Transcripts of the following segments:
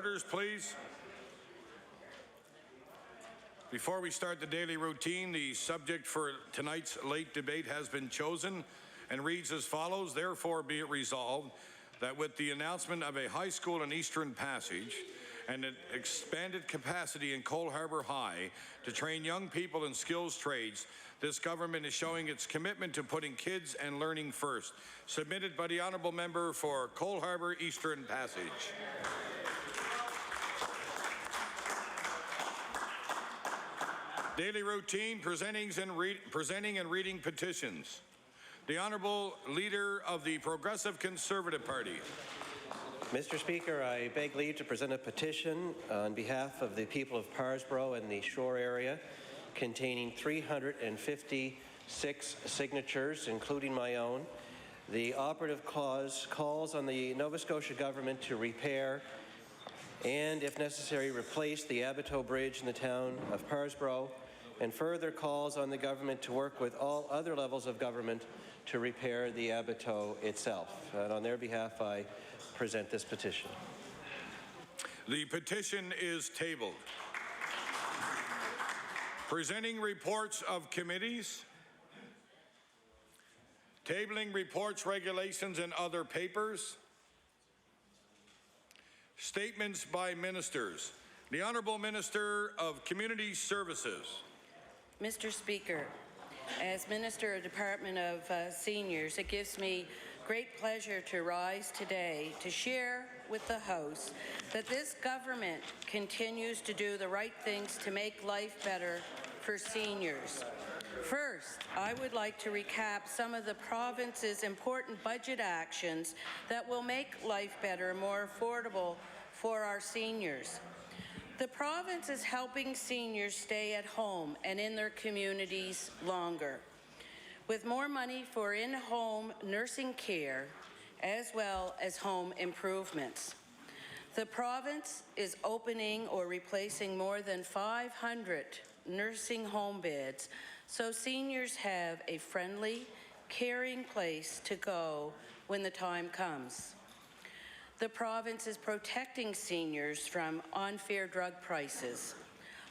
Orders, please. Before we start the daily routine, the subject for tonight's late debate has been chosen and reads as follows. Therefore, be it resolved that with the announcement of a high school in Eastern Passage and an expanded capacity in Cole Harbour High to train young people in skills trades, this government is showing its commitment to putting kids and learning first. Submitted by the Honourable Member for Cole Harbour Eastern Passage. Daily routine, presenting and reading petitions. The Honourable Leader of the Progressive Conservative Party. Mr. Speaker, I beg leave to present a petition on behalf of the people of Parsboro and the Shore area containing 356 signatures, including my own. The operative clause calls on the Nova Scotia government to repair and, if necessary, replace the Abateau Bridge in the town of Parsboro, and further calls on the government to work with all other levels of government to repair the Abateau itself. And on their behalf, I present this petition. The petition is tabled. Presenting reports of committees. Tabling reports, regulations, and other papers. Statements by ministers. The Honourable Minister of Community Services. Mr. Speaker, as Minister of Department of Seniors, it gives me great pleasure to rise today to share with the House that this government continues to do the right things to make life better for seniors. First, I would like to recap some of the province's important budget actions that will make life better and more affordable for our seniors. The province is helping seniors stay at home and in their communities longer, with more money for in-home nursing care as well as home improvements. The province is opening or replacing more than 500 nursing home beds so seniors have a friendly, caring place to go when the time comes. The province is protecting seniors from unfair drug prices,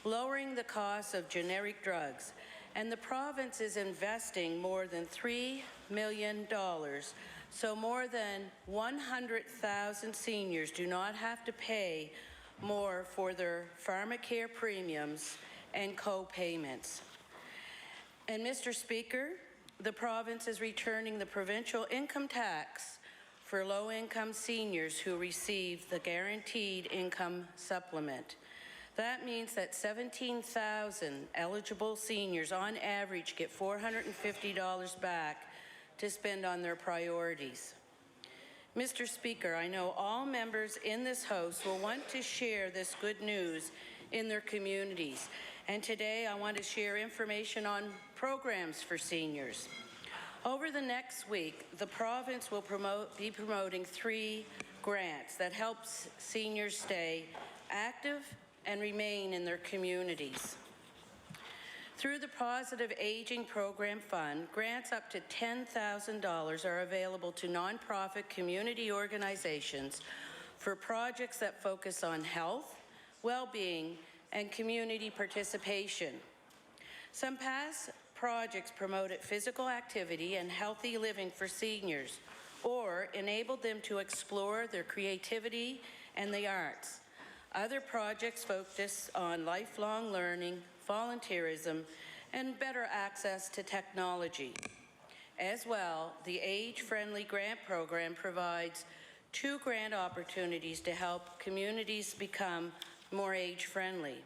lowering the cost of generic drugs, and the province is investing more than $3 million so more than 100,000 seniors do not have to pay more for their pharmacare premiums and co-payments. And Mr. Speaker, the province is returning the provincial income tax for low-income seniors who receive the Guaranteed Income Supplement. That means that 17,000 eligible seniors on average get $450 back to spend on their priorities. Mr. Speaker, I know all members in this House will want to share this good news in their communities, and today I want to share information on programs for seniors. Over the next week, the province will be promoting 3 grants that help seniors stay active and remain in their communities. Through the Positive Aging Program Fund, grants up to $10,000 are available to nonprofit community organizations for projects that focus on health, well-being, and community participation. Some past projects promoted physical activity and healthy living for seniors, or enabled them to explore their creativity and the arts. Other projects focus on lifelong learning, volunteerism, and better access to technology. As well, the Age-Friendly Grant Program provides 2 grant opportunities to help communities become more age-friendly.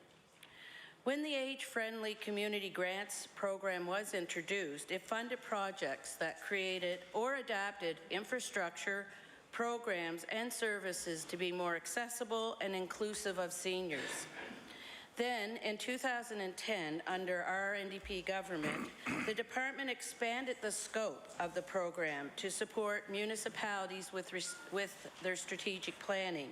When the Age-Friendly Community Grants Program was introduced, it funded projects that created or adapted infrastructure, programs, and services to be more accessible and inclusive of seniors. Then, in 2010, under our NDP government, the department expanded the scope of the program to support municipalities with their strategic planning.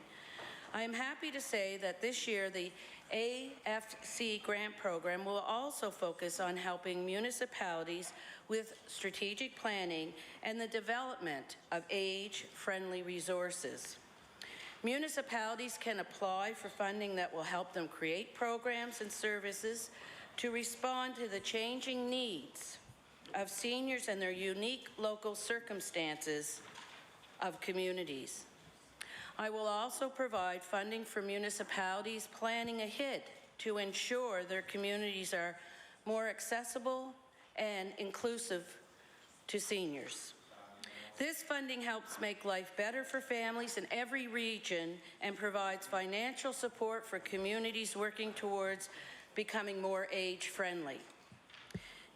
I am happy to say that this year the AFC grant program will also focus on helping municipalities with strategic planning and the development of age-friendly resources. Municipalities can apply for funding that will help them create programs and services to respond to the changing needs of seniors and their unique local circumstances of communities. I will also provide funding for municipalities planning ahead to ensure their communities are more accessible and inclusive to seniors. This funding helps make life better for families in every region and provides financial support for communities working towards becoming more age-friendly.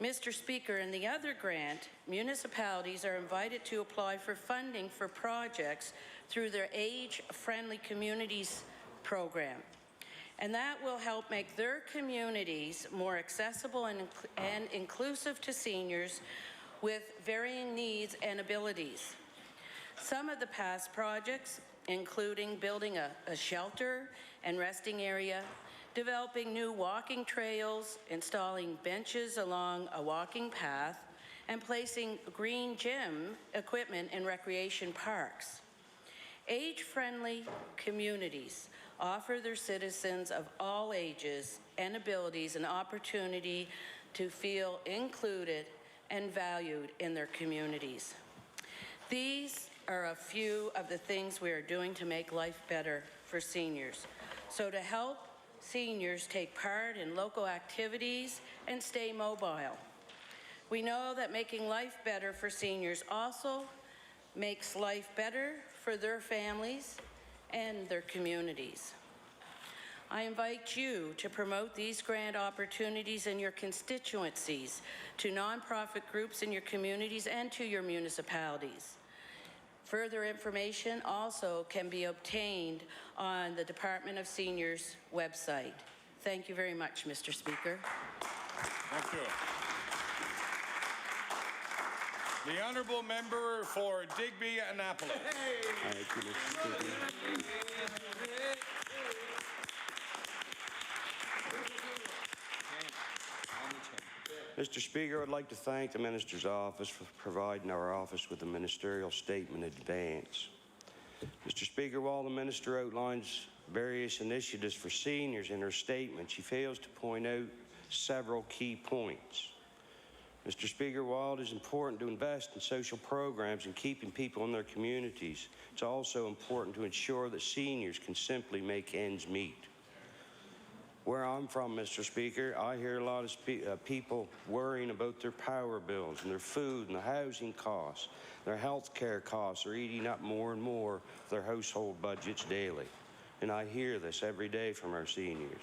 Mr. Speaker, in the other grant, municipalities are invited to apply for funding for projects through their Age-Friendly Communities program, and that will help make their communities more accessible and inclusive to seniors with varying needs and abilities. Some of the past projects, including building a shelter and resting area, developing new walking trails, installing benches along a walking path, and placing green gym equipment in recreation parks. Age-friendly communities offer their citizens of all ages and abilities an opportunity to feel included and valued in their communities. These are a few of the things we are doing to make life better for seniors. So to help seniors take part in local activities and stay mobile. We know that making life better for seniors also makes life better for their families and their communities. I invite you to promote these grant opportunities in your constituencies, to nonprofit groups in your communities, and to your municipalities. Further information also can be obtained on the Department of Seniors website. Thank you very much, Mr. Speaker. Thank you. The Honourable Member for Digby Annapolis. Thank you, Mr. Speaker. Mr. Speaker, I'd like to thank the Minister's office for providing our office with a ministerial statement in advance. Mr. Speaker, while the Minister outlines various initiatives for seniors in her statement, she fails to point out several key points. Mr. Speaker, while it is important to invest in social programs and keeping people in their communities, it's also important to ensure that seniors can simply make ends meet. Where I'm from, Mr. Speaker, I hear a lot of people worrying about their power bills and their food and the housing costs. Their health care costs are eating up more and more of their household budgets daily. And I hear this every day from our seniors.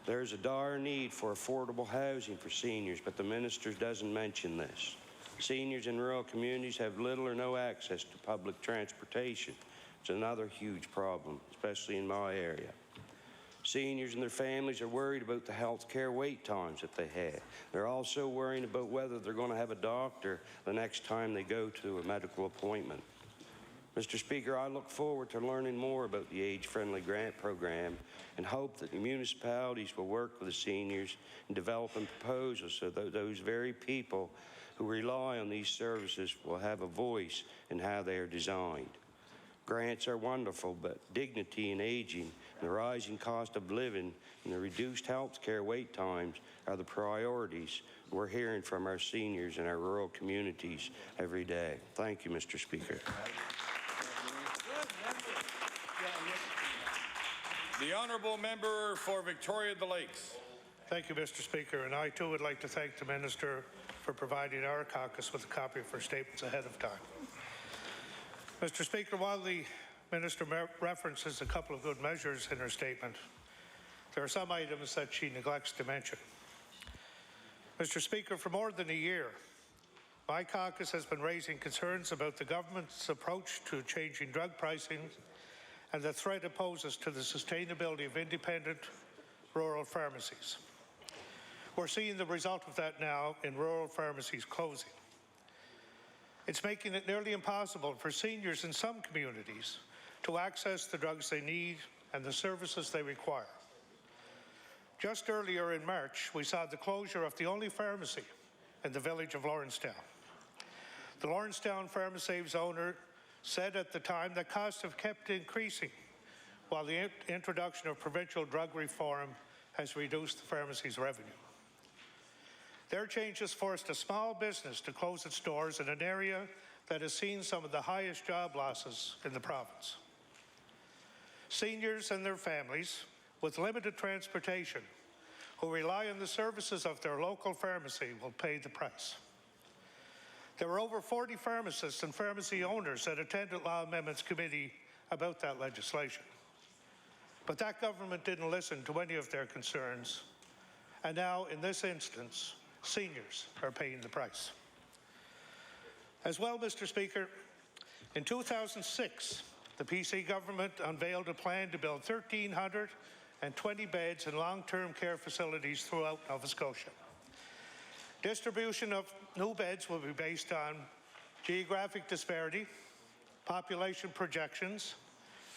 There's a dire need for affordable housing for seniors, but the Minister doesn't mention this. Seniors in rural communities have little or no access to public transportation. It's another huge problem, especially in my area. Seniors and their families are worried about the health care wait times that they have. They're also worrying about whether they're going to have a doctor the next time they go to a medical appointment. Mr. Speaker, I look forward to learning more about the Age-Friendly Grant Program and hope that the municipalities will work with the seniors in developing proposals so that those very people who rely on these services will have a voice in how they are designed. Grants are wonderful, but dignity in aging, the rising cost of living, and the reduced health care wait times are the priorities we're hearing from our seniors in our rural communities every day. Thank you, Mr. Speaker. The Honourable Member for Victoria the Lakes. Thank you, Mr. Speaker, and I too would like to thank the Minister for providing our caucus with a copy of her statements ahead of time. Mr. Speaker, while the Minister references a couple of good measures in her statement, there are some items that she neglects to mention. Mr. Speaker, for more than a year, my caucus has been raising concerns about the government's approach to changing drug pricing and the threat it poses to the sustainability of independent rural pharmacies. We're seeing the result of that now in rural pharmacies closing. It's making it nearly impossible for seniors in some communities to access the drugs they need and the services they require. Just earlier in March, we saw the closure of the only pharmacy in the village of Lawrencetown. The Lawrencetown Pharmacy's owner said at the time that costs have kept increasing while the introduction of provincial drug reform has reduced the pharmacy's revenue. Their changes forced a small business to close its doors in an area that has seen some of the highest job losses in the province. Seniors and their families with limited transportation who rely on the services of their local pharmacy will pay the price. There were over 40 pharmacists and pharmacy owners that attended Law Amendments Committee about that legislation. But that government didn't listen to any of their concerns, and now, in this instance, seniors are paying the price. As well, Mr. Speaker, in 2006, the PC government unveiled a plan to build 1,320 beds in long-term care facilities throughout Nova Scotia. Distribution of new beds will be based on geographic disparity, population projections,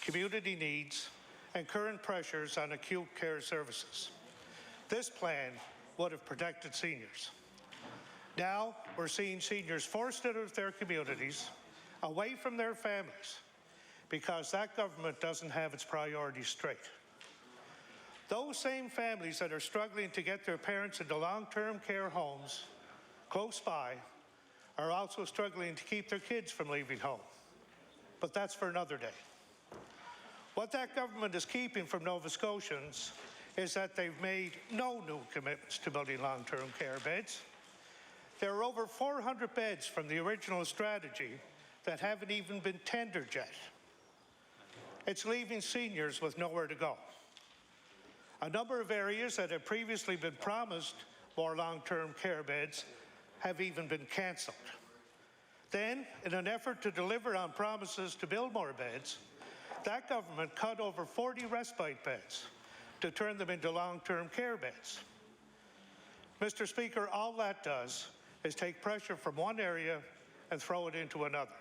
community needs, and current pressures on acute care services. This plan would have protected seniors. Now, we're seeing seniors forced out of their communities, away from their families, because that government doesn't have its priorities straight. Those same families that are struggling to get their parents into long-term care homes close by are also struggling to keep their kids from leaving home. But that's for another day. What that government is keeping from Nova Scotians is that they've made no new commitments to building long-term care beds. There are over 400 beds from the original strategy that haven't even been tendered yet. It's leaving seniors with nowhere to go. A number of areas that had previously been promised more long-term care beds have even been cancelled. Then, in an effort to deliver on promises to build more beds, that government cut over 40 respite beds to turn them into long-term care beds. Mr. Speaker, all that does is take pressure from one area and throw it into another.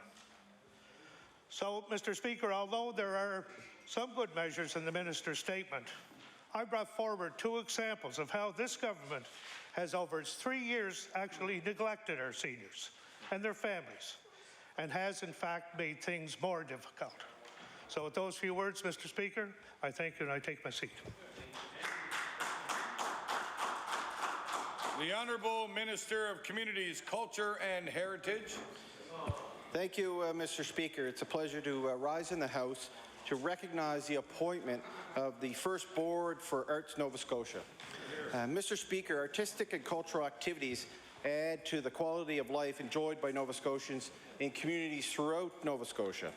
So, Mr. Speaker, although there are some good measures in the minister's statement, I brought forward two examples of how this government has, over its 3 years, actually neglected our seniors and their families, and has, in fact, made things more difficult. So with those few words, Mr. Speaker, I thank you and I take my seat. The Honourable Minister of Communities, Culture and Heritage. Thank you, Mr. Speaker. It's a pleasure to rise in the House to recognize the appointment of the first Board for Arts Nova Scotia. Mr. Speaker, artistic and cultural activities add to the quality of life enjoyed by Nova Scotians in communities throughout Nova Scotia.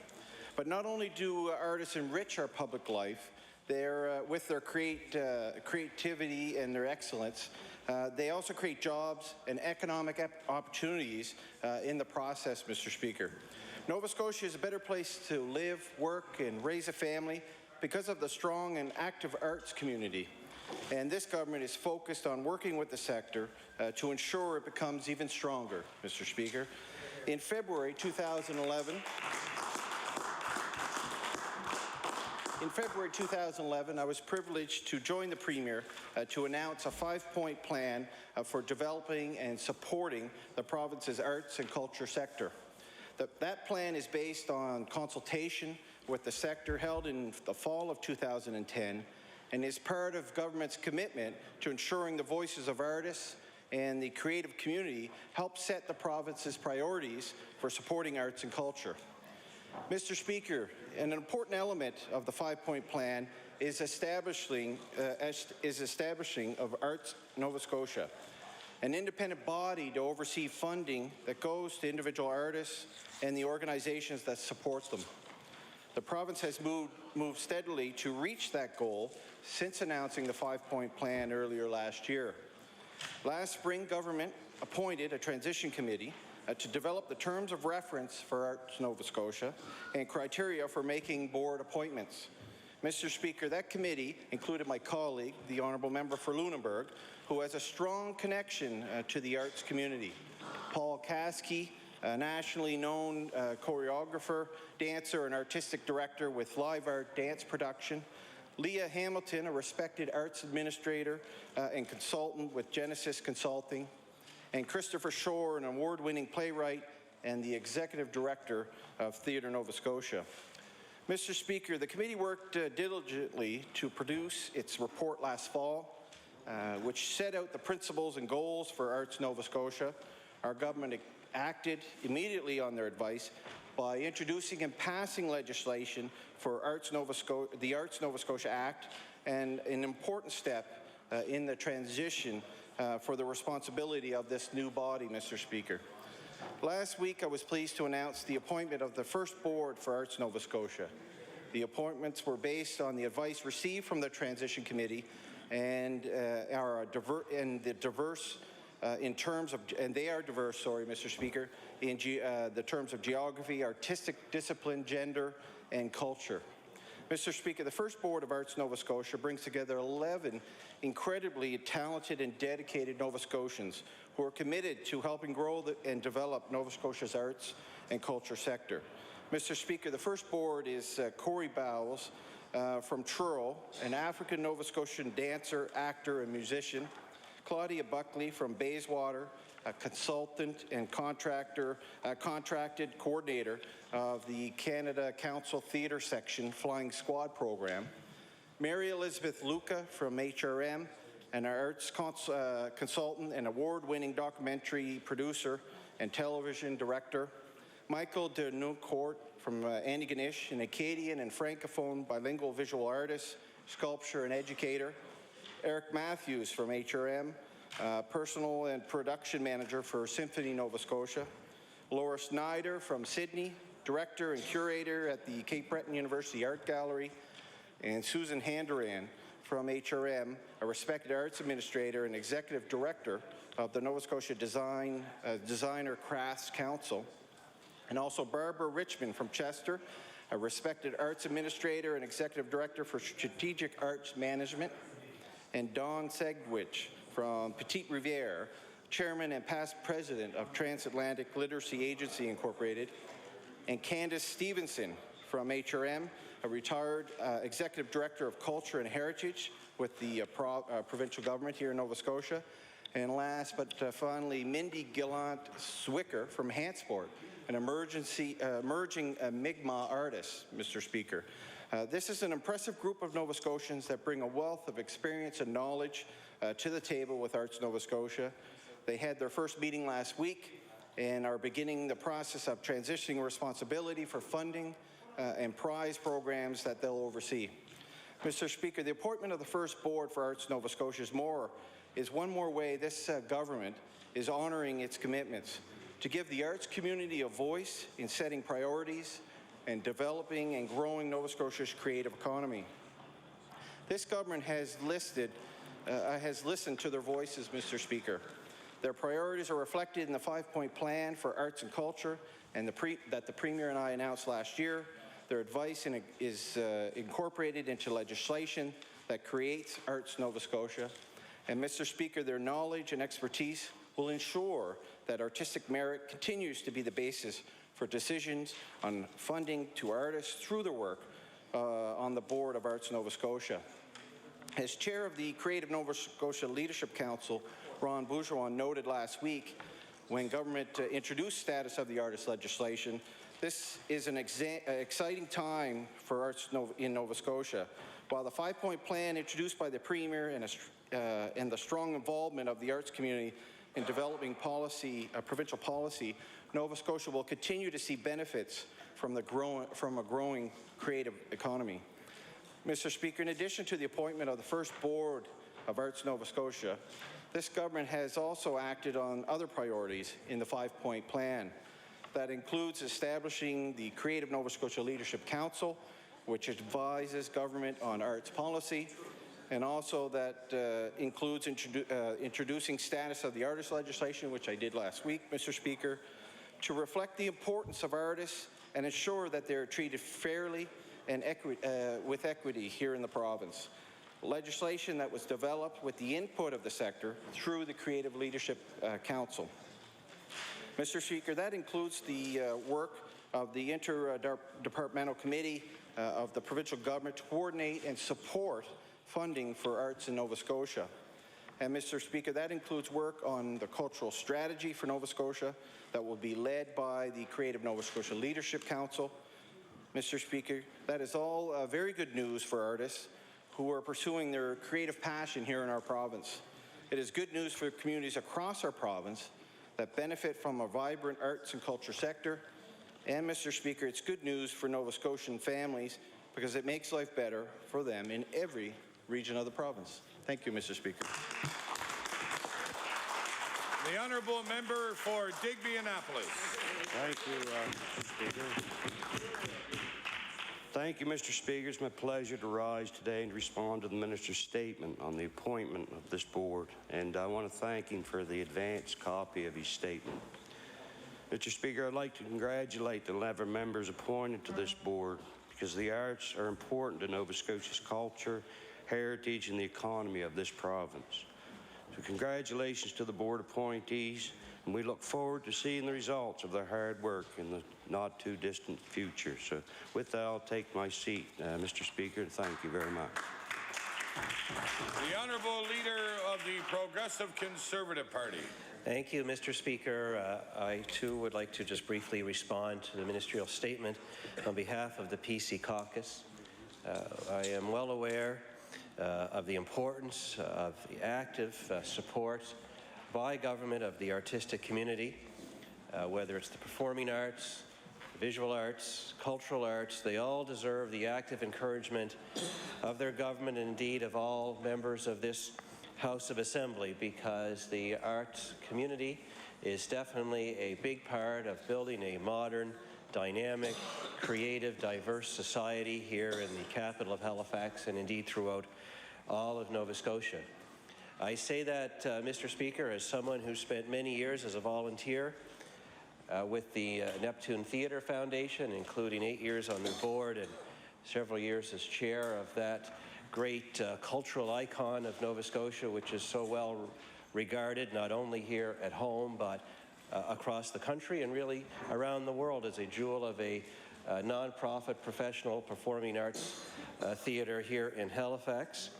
But not only do artists enrich our public life, with their creativity and their excellence, they also create jobs and economic opportunities in the process, Mr. Speaker. Nova Scotia is a better place to live, work, and raise a family because of the strong and active arts community. And this government is focused on working with the sector to ensure it becomes even stronger, Mr. Speaker. In February 2011, I was privileged to join the Premier to announce a 5-point plan for developing and supporting the province's arts and culture sector. That plan is based on consultation with the sector held in the fall of 2010 and is part of government's commitment to ensuring the voices of artists and the creative community help set the province's priorities for supporting arts and culture. Mr. Speaker, an important element of the 5-point plan is establishing of Arts Nova Scotia, an independent body to oversee funding that goes to individual artists and the organizations that support them. The province has moved steadily to reach that goal since announcing the 5-point plan earlier last year. Last spring, government appointed a transition committee to develop the terms of reference for Arts Nova Scotia and criteria for making board appointments. Mr. Speaker, that committee included my colleague, the Honourable Member for Lunenburg, who has a strong connection to the arts community. Paul Caskey, a nationally known choreographer, dancer, and artistic director with live art dance production. Leah Hamilton, a respected arts administrator and consultant with Genesis Consulting. And Christopher Shore, an award-winning playwright and the executive director of Theatre Nova Scotia. Mr. Speaker, the committee worked diligently to produce its report last fall, which set out the principles and goals for Arts Nova Scotia. Our government acted immediately on their advice by introducing and passing legislation for the Arts Nova Scotia Act, and an important step in the transition for the responsibility of this new body, Mr. Speaker. Last week, I was pleased to announce the appointment of the first board for Arts Nova Scotia. The appointments were based on the advice received from the Transition Committee and they are diverse, Mr. Speaker, in the terms of geography, artistic discipline, gender, and culture. Mr. Speaker, the first board of Arts Nova Scotia brings together 11 incredibly talented and dedicated Nova Scotians who are committed to helping grow and develop Nova Scotia's arts and culture sector. Mr. Speaker, the first board is Corey Bowles from Truro, an African Nova Scotian dancer, actor, and musician. Claudia Buckley from Bayswater, a consultant and contracted coordinator of the Canada Council Theatre Section Flying Squad program. Mary Elizabeth Luca from HRM, an arts consultant and award-winning documentary producer and television director. Michael de Neucourt from Antigonish, an Acadian and Francophone bilingual visual artist, sculptor, and educator. Eric Matthews from HRM, personal and production manager for Symphony Nova Scotia. Laura Snyder from Sydney, director and curator at the Cape Breton University Art Gallery. And Susan Handaran from HRM, a respected arts administrator and executive director of the Nova Scotia Designer Crafts Council. And also Barbara Richmond from Chester, a respected arts administrator and executive director for strategic arts management. And Don Segwich from Petite Riviere, chairman and past president of Transatlantic Literacy Agency Incorporated. And Candace Stevenson from HRM, a retired executive director of culture and heritage with the provincial government here in Nova Scotia. And last but finally, Mindy Gillant-Zwicker from Hantsport, an emerging Mi'kmaq artist, Mr. Speaker. This is an impressive group of Nova Scotians that bring a wealth of experience and knowledge to the table with Arts Nova Scotia. They had their first meeting last week and are beginning the process of transitioning responsibility for funding and prize programs that they'll oversee. Mr. Speaker, the appointment of the first board for Arts Nova Scotia is one more way this government is honoring its commitments to give the arts community a voice in setting priorities and developing and growing Nova Scotia's creative economy. This government has listened to their voices, Mr. Speaker. Their priorities are reflected in the 5-point plan for arts and culture and that the Premier and I announced last year. Their advice is incorporated into legislation that creates Arts Nova Scotia. And Mr. Speaker, their knowledge and expertise will ensure that artistic merit continues to be the basis for decisions on funding to artists through their work on the board of Arts Nova Scotia. As chair of the Creative Nova Scotia Leadership Council, Ron Bourgeois noted last week when government introduced status of the artist legislation, this is an exciting time for arts in Nova Scotia. While the 5-point plan introduced by the Premier and the strong involvement of the arts community in developing provincial policy, Nova Scotia will continue to see benefits from a growing creative economy. Mr. Speaker, in addition to the appointment of the first board of Arts Nova Scotia, this government has also acted on other priorities in the 5-point plan. That includes establishing the Creative Nova Scotia Leadership Council, which advises government on arts policy, and also that includes introducing status of the artist legislation, which I did last week, Mr. Speaker, to reflect the importance of artists and ensure that they're treated fairly and with equity here in the province. Legislation that was developed with the input of the sector through the Creative Leadership Council. Mr. Speaker, that includes the work of the Interdepartmental Committee of the provincial government to coordinate and support funding for arts in Nova Scotia. And Mr. Speaker, that includes work on the cultural strategy for Nova Scotia that will be led by the Creative Nova Scotia Leadership Council. Mr. Speaker, that is all very good news for artists who are pursuing their creative passion here in our province. It is good news for communities across our province that benefit from a vibrant arts and culture sector. And, Mr. Speaker, it's good news for Nova Scotian families because it makes life better for them in every region of the province. Thank you, Mr. Speaker. The honourable member for Digby-Annapolis. Thank you, Mr. Speaker. Thank you, Mr. Speaker. It's my pleasure to rise today and respond to the minister's statement on the appointment of this board, and I want to thank him for the advanced copy of his statement. Mr. Speaker, I'd like to congratulate the 11 members appointed to this board because the arts are important to Nova Scotia's culture, heritage, and the economy of this province. So congratulations to the board appointees, and we look forward to seeing the results of their hard work in the not-too-distant future. So with that, I'll take my seat, Mr. Speaker, and thank you very much. The honourable leader of the Progressive Conservative Party. Thank you, Mr. Speaker. I, too, would like to just briefly respond to the ministerial statement on behalf of the PC caucus. I am well aware of the importance of the active support by government of the artistic community, whether it's the performing arts, visual arts, cultural arts. They all deserve the active encouragement of their government and indeed of all members of this House of Assembly, because the arts community is definitely a big part of building a modern, dynamic, creative, diverse society here in the capital of Halifax and indeed throughout all of Nova Scotia. I say that, Mr. Speaker, as someone who spent many years as a volunteer with the Neptune Theatre Foundation, including 8 years on the board and several years as chair of that great cultural icon of Nova Scotia, which is so well regarded not only here at home but across the country and really around the world as a jewel of a non-profit professional performing arts theatre here in Halifax.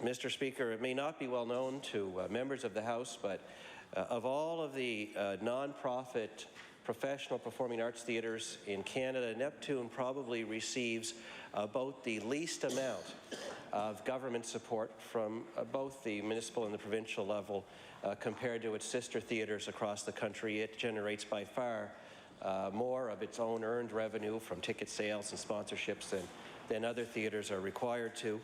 Mr. Speaker, it may not be well known to members of the House, but of all of the non-profit professional performing arts theatres in Canada, Neptune probably receives about the least amount of government support from both the municipal and the provincial level compared to its sister theatres across the country. It generates by far more of its own earned revenue from ticket sales and sponsorships than other theatres are required to.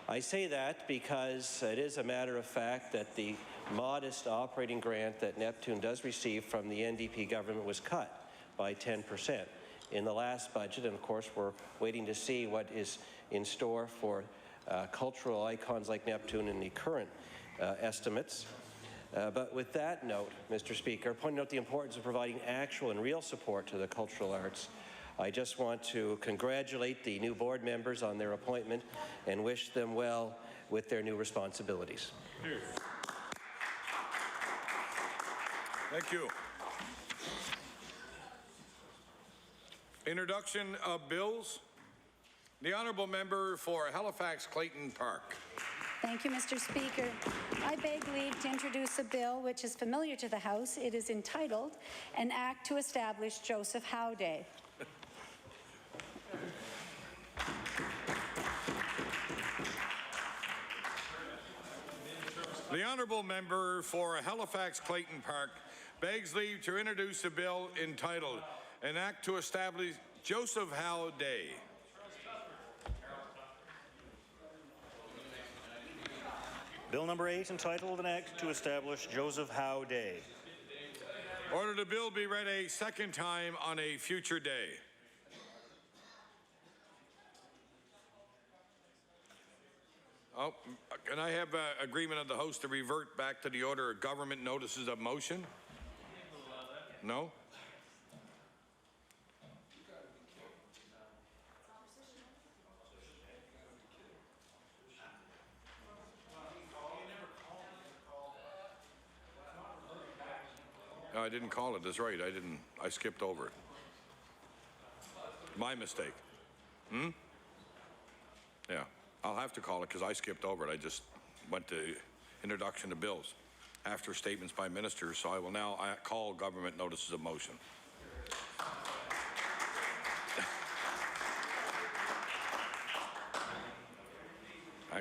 I say that because it is a matter of fact that the modest operating grant that Neptune does receive from the NDP government was cut by 10% in the last budget, and of course we're waiting to see what is in store for cultural icons like Neptune in the current estimates. But with that note, Mr. Speaker, pointing out the importance of providing actual and real support to the cultural arts, I just want to congratulate the new board members on their appointment and wish them well with their new responsibilities. Thank you. Introduction of bills. The honourable member for Halifax Clayton Park. Thank you, Mr. Speaker. I beg leave to introduce a bill which is familiar to the House. It is entitled, An Act to Establish Joseph Howe Day. The honourable member for Halifax Clayton Park begs leave to introduce a bill entitled, An Act to Establish Joseph Howe Day. Bill number 8, entitled An Act to Establish Joseph Howe Day. Order the bill be read a second time on a future day. Oh, can I have agreement of the House to revert back to the order of government notices of motion? No? No, I didn't call it. That's right. I skipped over it. My mistake. Yeah. I'll have to call it because I skipped over it. I just went to introduction of bills after statements by ministers, so I will now call government notices of motion.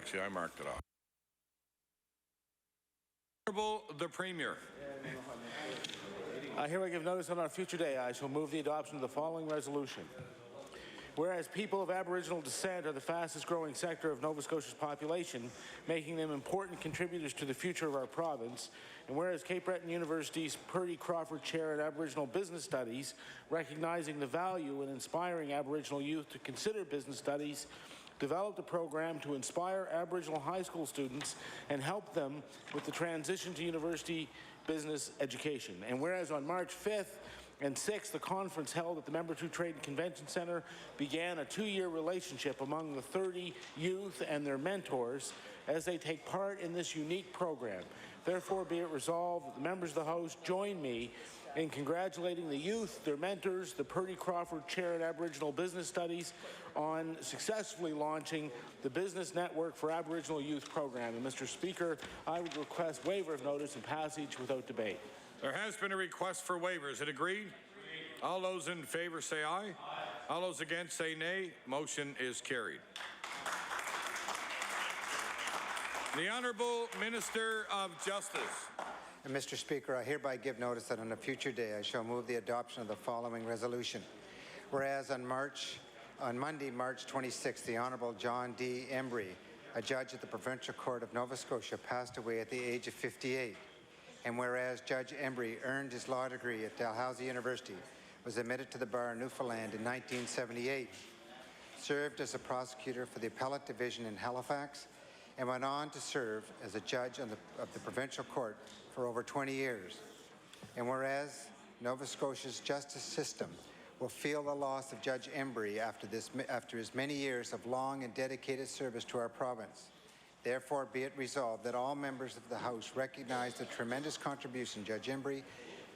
Actually, I marked it off. Honorable the Premier. I hereby give notice that on a future day I shall move the adoption of the following resolution. Whereas people of Aboriginal descent are the fastest growing sector of Nova Scotia's population, making them important contributors to the future of our province, and whereas Cape Breton University's Purdy Crawford Chair in Aboriginal Business Studies, recognizing the value in inspiring Aboriginal youth to consider business studies, developed a program to inspire Aboriginal high school students and help them with the transition to university business education. And whereas on March 5th and 6th, the conference held at the Member 2 Trade and Convention Centre began a 2-year relationship among the 30 youth and their mentors as they take part in this unique program. Therefore, be it resolved that the members of the House join me in congratulating the youth, their mentors, the Purdy Crawford Chair in Aboriginal Business Studies on successfully launching the Business Network for Aboriginal Youth program. And Mr. Speaker, I would request waiver of notice and passage without debate. There has been a request for waivers. Is it agreed? All those in favor say aye. All those against say nay. Motion is carried. The Honourable Minister of Justice. And Mr. Speaker, I hereby give notice that on a future day I shall move the adoption of the following resolution. Whereas on Monday, March 26th, the Honourable John D. Embry, a judge at the Provincial Court of Nova Scotia, passed away at the age of 58. And whereas Judge Embry earned his law degree at Dalhousie University, was admitted to the bar in Newfoundland in 1978, served as a prosecutor for the Appellate Division in Halifax, and went on to serve as a judge of the Provincial Court for over 20 years. And whereas Nova Scotia's justice system will feel the loss of Judge Embry after his many years of long and dedicated service to our province, therefore be it resolved that all members of the House recognize the tremendous contribution Judge Embry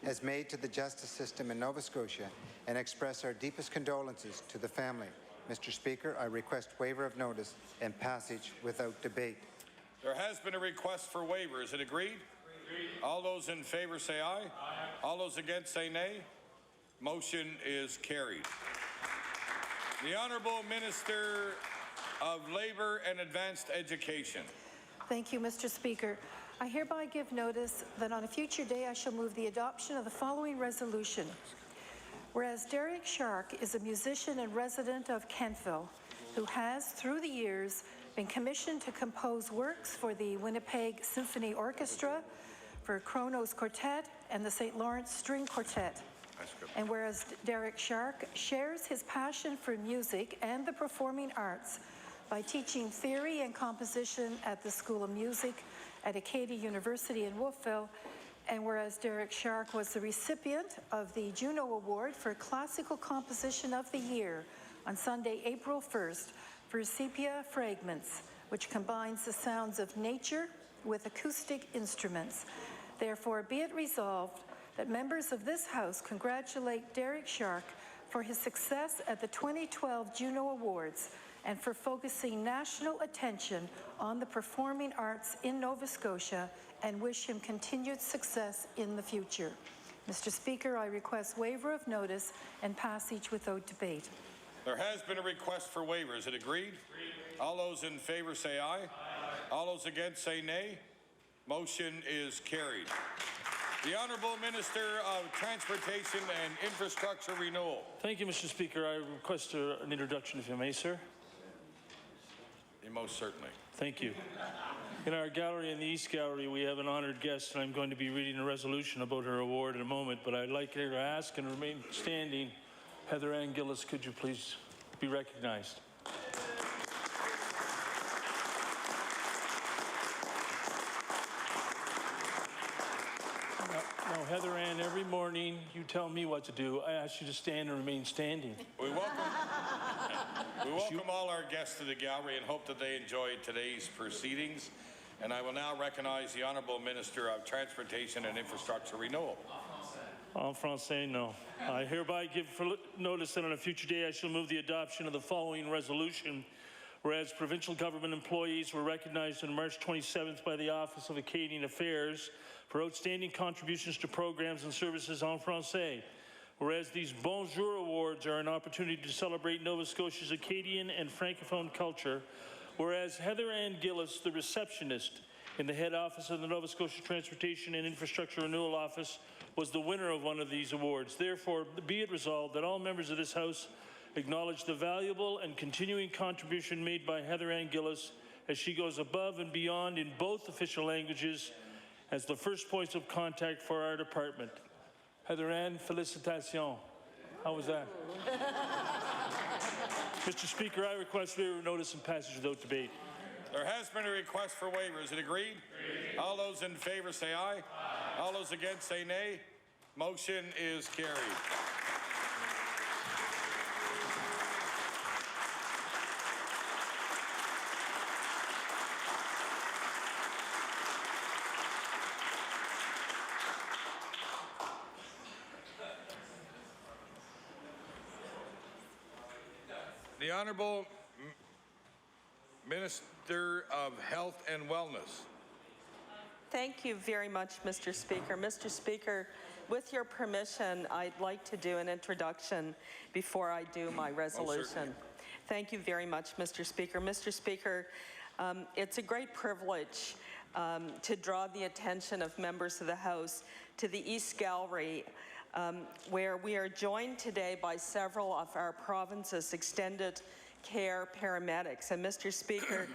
has made to the justice system in Nova Scotia and express our deepest condolences to the family. Mr. Speaker, I request waiver of notice and passage without debate. There has been a request for waiver. Is it agreed? Agreed. All those in favor say aye. Aye. All those against say nay. Motion is carried. The Honourable Minister of Labour and Advanced Education. Thank you, Mr. Speaker. I hereby give notice that on a future day I shall move the adoption of the following resolution. Whereas Derek Shark is a musician and resident of Kentville who has, through the years, been commissioned to compose works for the Winnipeg Symphony Orchestra, for Kronos Quartet, and the St. Lawrence String Quartet. And whereas Derek Shark shares his passion for music and the performing arts by teaching theory and composition at the School of Music at Acadia University in Wolfville, and whereas Derek Shark was the recipient of the Juno Award for Classical Composition of the Year on Sunday, April 1st for Sepia Fragments, which combines the sounds of nature with acoustic instruments. Therefore, be it resolved that members of this House congratulate Derek Shark for his success at the 2012 Juno Awards and for focusing national attention on the performing arts in Nova Scotia, and wish him continued success in the future. Mr. Speaker, I request waiver of notice and passage without debate. There has been a request for waiver. Is it agreed? Agreed. All those in favor say aye. Aye. All those against say nay. Motion is carried. The Honourable Minister of Transportation and Infrastructure Renewal. Thank you, Mr. Speaker. I request an introduction, if you may, sir. Most certainly. Thank you. In our gallery, in the East Gallery, we have an honored guest, and I'm going to be reading a resolution about her award in a moment, but I'd like her to ask and remain standing. Heather Ann Gillis, could you please be recognized? Now, Heather Ann, every morning you tell me what to do. I ask you to stand and remain standing. We welcome all our guests to the gallery and hope that they enjoyed today's proceedings. And I will now recognize the Honourable Minister of Transportation and Infrastructure Renewal. En français, no. I hereby give notice that on a future day I shall move the adoption of the following resolution. Whereas provincial government employees were recognized on March 27th by the Office of Acadian Affairs for outstanding contributions to programs and services en français. Whereas these Bonjour Awards are an opportunity to celebrate Nova Scotia's Acadian and Francophone culture, Whereas Heather Ann Gillis, the receptionist in the head office of the Nova Scotia Transportation and Infrastructure Renewal Office, was the winner of one of these awards. Therefore, be it resolved that all members of this House acknowledge the valuable and continuing contribution made by Heather Ann Gillis as she goes above and beyond in both official languages as the first points of contact for our department. Heather Ann, félicitations. How was that? Mr. Speaker, I request waiver of notice and passage without debate. There has been a request for waiver. Is it agreed? All those in favor say aye. All those against say nay. Motion is carried. The Honourable Minister of Health and Wellness. Thank you very much, Mr. Speaker. Mr. Speaker, with your permission, I'd like to do an introduction before I do my resolution. Thank you very much, Mr. Speaker. Mr. Speaker, it's a great privilege to draw the attention of members of the House to the East Gallery, where we are joined today by several of our province's extended care paramedics. And Mr. Speaker,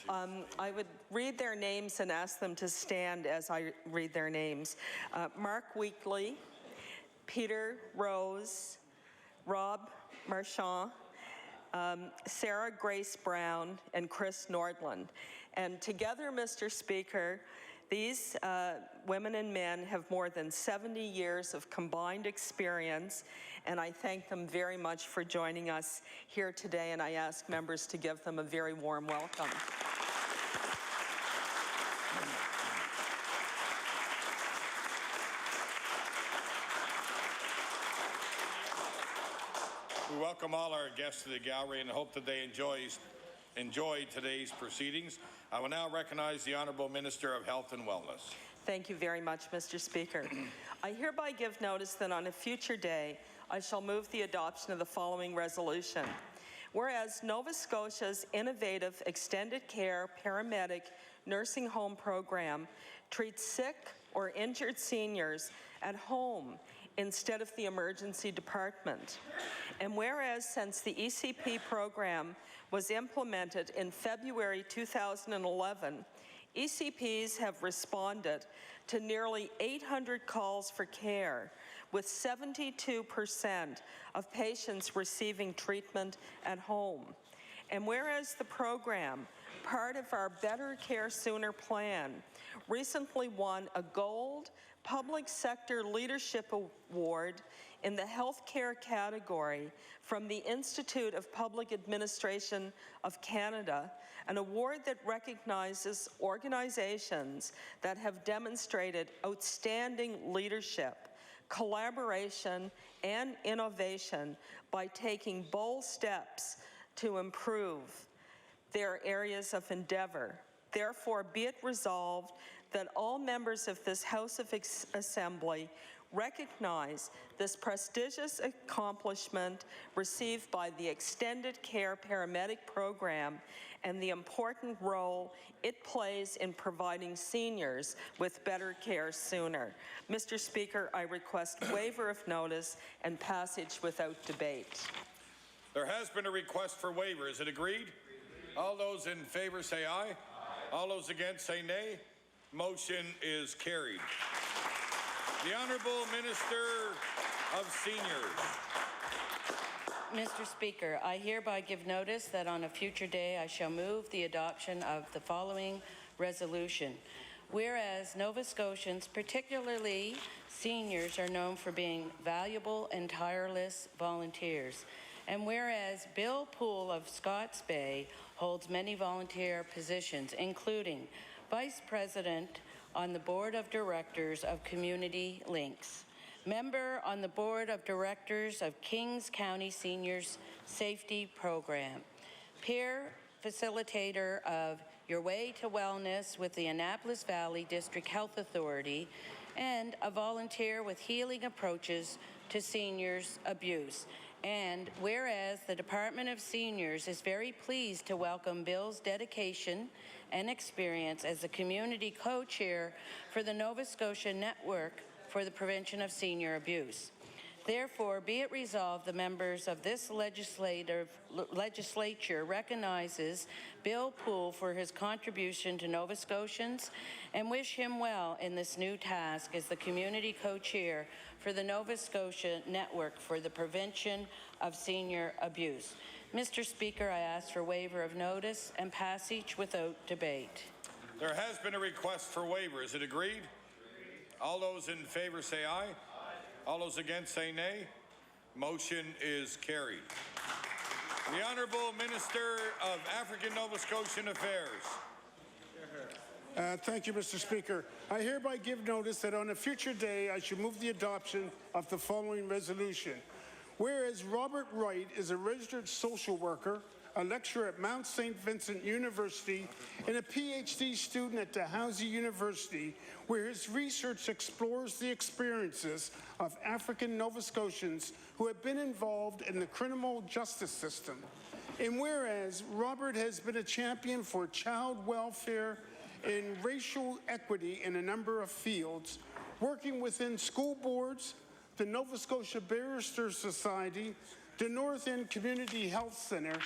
I would read their names and ask them to stand as I read their names. Mark Weekly, Peter Rose, Rob Marchand, Sarah Grace Brown, and Chris Nordland. And together, Mr. Speaker, these women and men have more than 70 years of combined experience, and I thank them very much for joining us here today, and I ask members to give them a very warm welcome. We welcome all our guests to the gallery and hope that they enjoy today's proceedings. I will now recognize the Honourable Minister of Health and Wellness. Thank you very much, Mr. Speaker. I hereby give notice that on a future day, I shall move the adoption of the following resolution. Whereas Nova Scotia's innovative extended care paramedic nursing home program treats sick or injured seniors at home instead of the emergency department. And whereas since the ECP program was implemented in February 2011, ECPs have responded to nearly 800 calls for care, with 72% of patients receiving treatment at home. And whereas the program, part of our Better Care Sooner plan, recently won a Gold Public Sector Leadership Award in the healthcare category from the Institute of Public Administration of Canada, an award that recognizes organizations that have demonstrated outstanding leadership, collaboration, and innovation by taking bold steps to improve their areas of endeavor. Therefore, be it resolved that all members of this House of Assembly recognize this prestigious accomplishment received by the Extended Care Paramedic Program and the important role it plays in providing seniors with better care sooner. Mr. Speaker, I request waiver of notice and passage without debate. There has been a request for waiver. Is it agreed? All those in favor say aye. All those against say nay. Motion is carried. The Honourable Minister of Seniors. Mr. Speaker, I hereby give notice that on a future day I shall move the adoption of the following resolution. Whereas Nova Scotians, particularly seniors, are known for being valuable and tireless volunteers, and whereas Bill Poole of Scotts Bay holds many volunteer positions, including Vice President on the Board of Directors of Community Links, member on the Board of Directors of Kings County Seniors Safety Program, peer facilitator of Your Way to Wellness with the Annapolis Valley District Health Authority, and a volunteer with Healing Approaches to Seniors Abuse. And whereas the Department of Seniors is very pleased to welcome Bill's dedication and experience as the community co-chair for the Nova Scotia Network for the Prevention of Senior Abuse. Therefore, be it resolved, the members of this legislature recognizes Bill Poole for his contribution to Nova Scotians and wish him well in this new task as the community co-chair for the Nova Scotia Network for the Prevention of Senior Abuse. Mr. Speaker, I ask for waiver of notice and passage without debate. There has been a request for waiver. Is it agreed? All those in favor say aye. All those against say nay. Motion is carried. The Honourable Minister of African Nova Scotian Affairs. Thank you, Mr. Speaker. I hereby give notice that on a future day I should move the adoption of the following resolution. Whereas Robert Wright is a registered social worker, a lecturer at Mount St. Vincent University, and a PhD student at Dalhousie University, where his research explores the experiences of African Nova Scotians who have been involved in the criminal justice system. And whereas Robert has been a champion for child welfare and racial equity in a number of fields, working within school boards, the Nova Scotia Barristers Society, the North End Community Health Centre,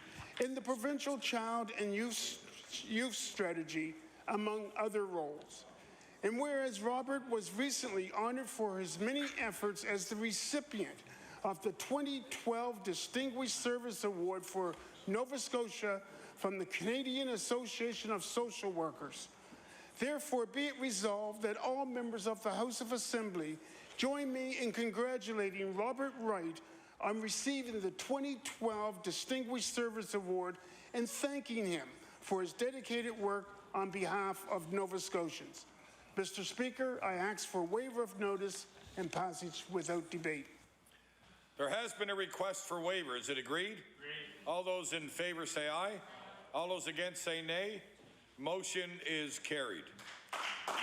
and the Provincial Child and Youth Strategy, among other roles. And whereas Robert was recently honored for his many efforts as the recipient of the 2012 Distinguished Service Award for Nova Scotia from the Canadian Association of Social Workers. Therefore, be it resolved that all members of the House of Assembly join me in congratulating Robert Wright on receiving the 2012 Distinguished Service Award and thanking him for his dedicated work on behalf of Nova Scotians. Mr. Speaker, I ask for waiver of notice and passage without debate. There has been a request for waiver. Is it agreed? Agreed. All those in favor say aye. All those against say nay. Motion is carried.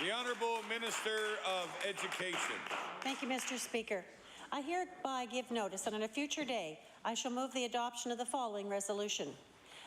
The Honourable Minister of Education. Thank you, Mr. Speaker. I hereby give notice that on a future day, I shall move the adoption of the following resolution.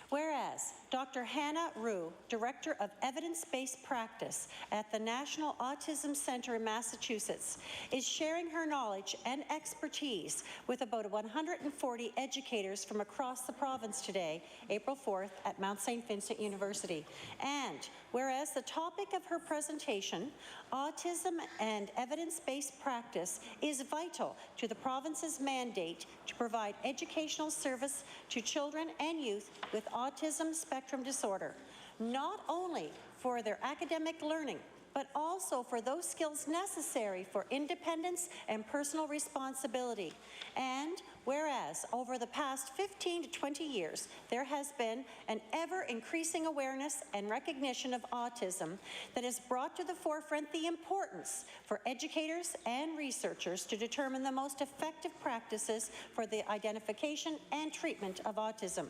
Whereas Dr. Hannah Rue, Director of Evidence-Based Practice at the National Autism Center in Massachusetts, is sharing her knowledge and expertise with about 140 educators from across the province today, April 4th, at Mount St. Vincent University. And whereas the topic of her presentation, autism and evidence-based practice, is vital to the province's mandate to provide educational service to children and youth with autism spectrum disorder, not only for their academic learning, but also for those skills necessary for independence and personal responsibility. And whereas over the past 15 to 20 years, there has been an ever-increasing awareness and recognition of autism that has brought to the forefront the importance for educators and researchers to determine the most effective practices for the identification and treatment of autism.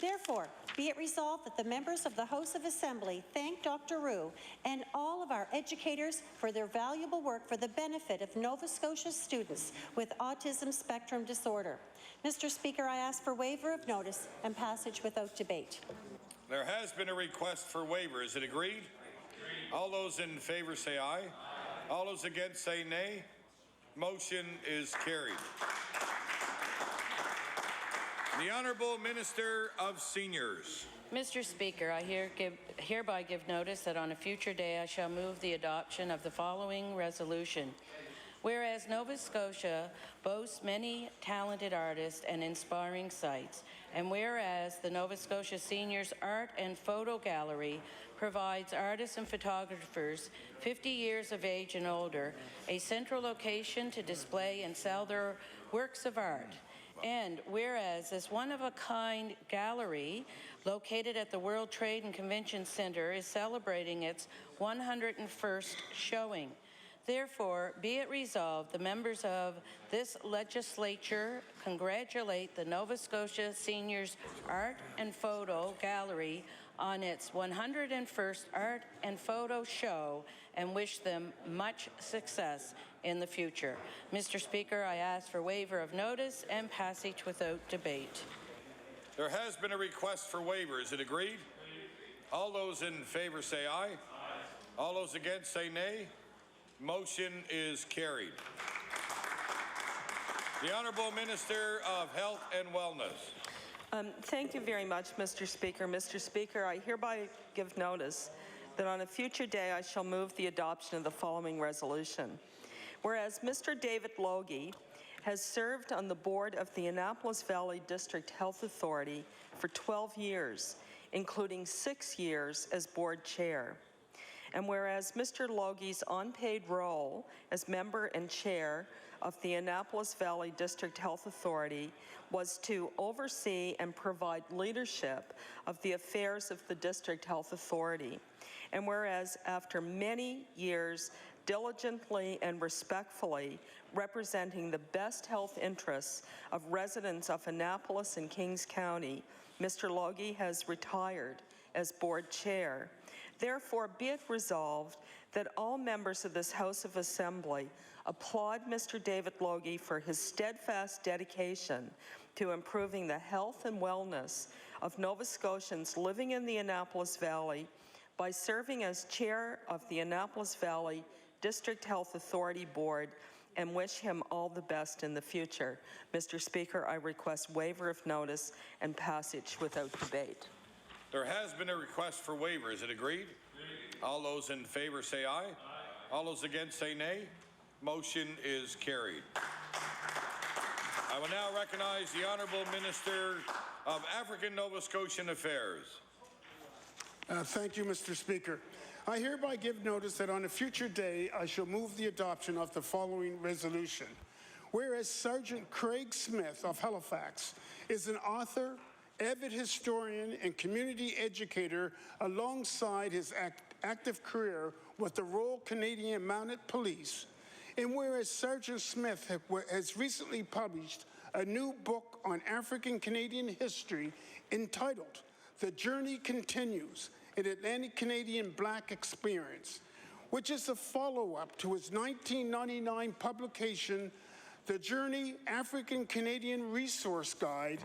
Therefore, be it resolved that the members of the House of Assembly thank Dr. Rue and all of our educators for their valuable work for the benefit of Nova Scotia students with autism spectrum disorder. Mr. Speaker, I ask for waiver of notice and passage without debate. There has been a request for waiver. Is it agreed? Agreed. All those in favor say aye. Aye. All those against say nay. Motion is carried. The Honourable Minister of Seniors. Mr. Speaker, I hereby give notice that on a future day I shall move the adoption of the following resolution. Whereas Nova Scotia boasts many talented artists and inspiring sites, and whereas the Nova Scotia Seniors Art and Photo Gallery provides artists and photographers 50 years of age and older a central location to display and sell their works of art. And whereas this one-of-a-kind gallery located at the World Trade and Convention Center is celebrating its 101st showing. Therefore, be it resolved, the members of this legislature congratulate the Nova Scotia Seniors Art and Photo Gallery on its 101st Art and Photo Show and wish them much success in the future. Mr. Speaker, I ask for waiver of notice and passage without debate. There has been a request for waiver. Is it agreed? All those in favor say aye. All those against say nay. Motion is carried. The Honourable Minister of Health and Wellness. Thank you very much, Mr. Speaker. Mr. Speaker, I hereby give notice that on a future day I shall move the adoption of the following resolution. Whereas Mr. David Logie has served on the board of the Annapolis Valley District Health Authority for 12 years, including 6 years as board chair. And whereas Mr. Logie's unpaid role as member and chair of the Annapolis Valley District Health Authority was to oversee and provide leadership of the affairs of the District Health Authority. And whereas after many years diligently and respectfully representing the best health interests of residents of Annapolis and Kings County, Mr. Logie has retired as board chair. Therefore, be it resolved that all members of this House of Assembly applaud Mr. David Logie for his steadfast dedication to improving the health and wellness of Nova Scotians living in the Annapolis Valley by serving as chair of the Annapolis Valley District Health Authority Board, and wish him all the best in the future. Mr. Speaker, I request waiver of notice and passage without debate. There has been a request for waiver. Is it agreed? All those in favor say aye. All those against say nay. Motion is carried. I will now recognize the Honourable Minister of African Nova Scotian Affairs. Thank you, Mr. Speaker. I hereby give notice that on a future day I shall move the adoption of the following resolution. Whereas Sergeant Craig Smith of Halifax is an author, avid historian, and community educator alongside his active career with the Royal Canadian Mounted Police, and whereas Sergeant Smith has recently published a new book on African Canadian history entitled The Journey Continues, an Atlantic Canadian Black Experience, which is a follow-up to his 1999 publication, The Journey African Canadian Resource Guide,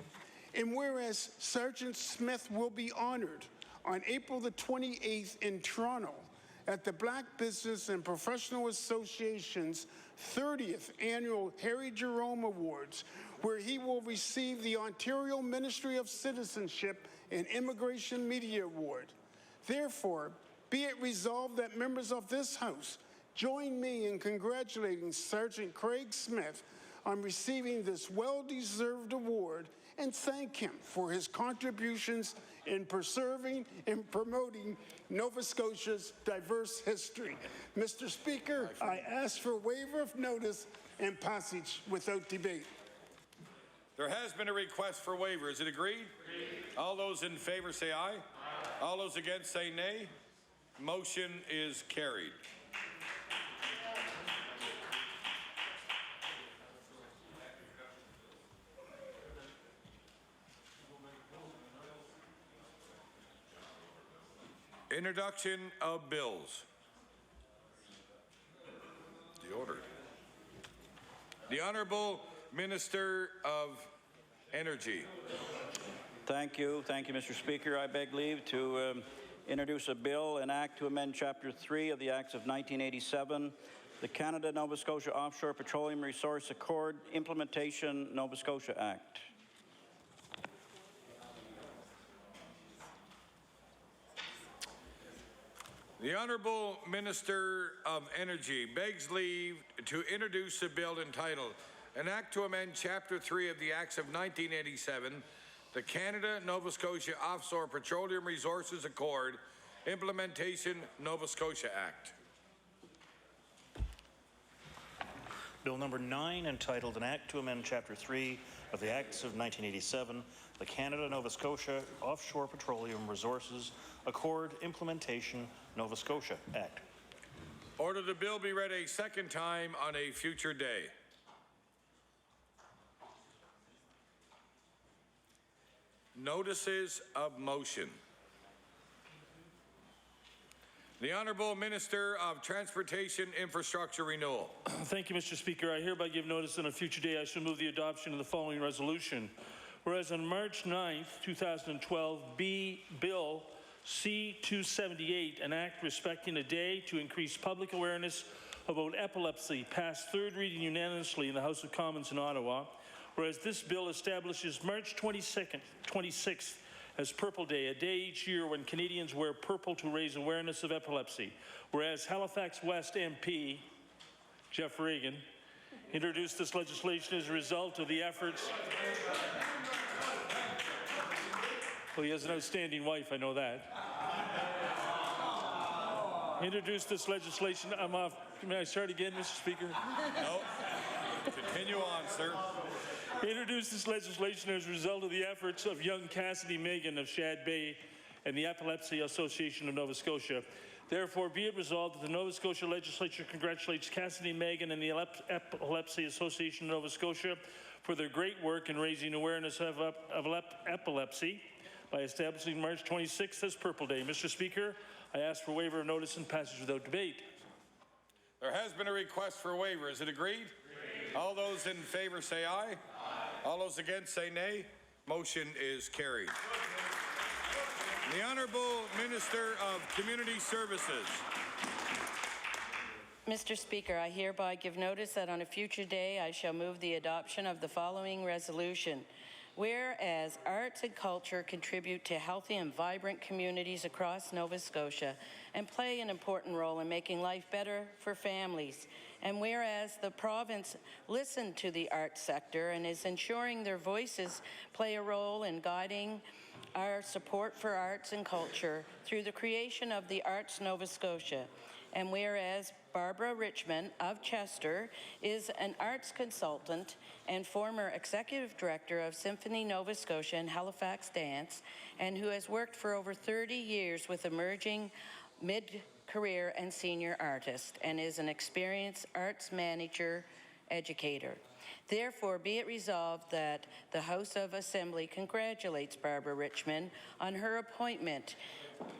and whereas Sergeant Smith will be honored on April the 28th in Toronto at the Black Business and Professional Association's 30th Annual Harry Jerome Awards, where he will receive the Ontario Ministry of Citizenship and Immigration Media Award. Therefore, be it resolved that members of this House join me in congratulating Sergeant Craig Smith on receiving this well-deserved award and thank him for his contributions in preserving and promoting Nova Scotia's diverse history. Mr. Speaker, I ask for waiver of notice and passage without debate. There has been a request for waiver. Is it agreed? Agreed. All those in favor say aye. Aye. All those against say nay. Motion is carried. Introduction of bills. The order. The Honourable Minister of Energy. Thank you, Mr. Speaker. I beg leave to introduce a bill, an act to amend Chapter 3 of the Acts of 1987, the Canada-Nova Scotia Offshore Petroleum Resource Accord Implementation Nova Scotia Act. The Honourable Minister of Energy begs leave to introduce a bill entitled An Act to Amend Chapter 3 of the Acts of 1987, the Canada-Nova Scotia Offshore Petroleum Resources Accord, Implementation Nova Scotia Act. Bill number 9, entitled An Act to Amend Chapter 3 of the Acts of 1987, the Canada-Nova Scotia Offshore Petroleum Resources Accord Implementation Nova Scotia Act. Order the bill be read a second time on a future day. Notices of motion. The Honourable Minister of Transportation Infrastructure Renewal. Thank you, Mr. Speaker. I hereby give notice that on a future day I shall move the adoption of the following resolution. Whereas on March 9th, 2012, Bill C-278, an act respecting a day to increase public awareness about epilepsy, passed third reading unanimously in the House of Commons in Ottawa. Whereas this bill establishes March 26th as Purple Day, a day each year when Canadians wear purple to raise awareness of epilepsy. Whereas Halifax West MP, Jeff Reagan, introduced this legislation as a result of the efforts. Well, he has an outstanding wife, I know that. Introduced this legislation. I'm off. May I start again, Mr. Speaker? No. Continue on, sir. Introduced this legislation as a result of the efforts of young Cassidy Megan of Shad Bay and the Epilepsy Association of Nova Scotia. Therefore, be it resolved that the Nova Scotia Legislature congratulates Cassidy Megan and the Epilepsy Association of Nova Scotia for their great work in raising awareness of epilepsy by establishing March 26th as Purple Day. Mr. Speaker, I ask for waiver of notice and passage without debate. There has been a request for waiver. Is it agreed? All those in favor say aye. All those against say nay. Motion is carried. The Honourable Minister of Community Services. Mr. Speaker, I hereby give notice that on a future day I shall move the adoption of the following resolution. Whereas arts and culture contribute to healthy and vibrant communities across Nova Scotia and play an important role in making life better for families. And whereas the province listened to the arts sector and is ensuring their voices play a role in guiding our support for arts and culture through the creation of the Arts Nova Scotia. And whereas Barbara Richmond of Chester is an arts consultant and former executive director of Symphony Nova Scotia and Halifax Dance, and who has worked for over 30 years with emerging mid-career and senior artists, and is an experienced arts manager educator. Therefore, be it resolved that the House of Assembly congratulates Barbara Richmond on her appointment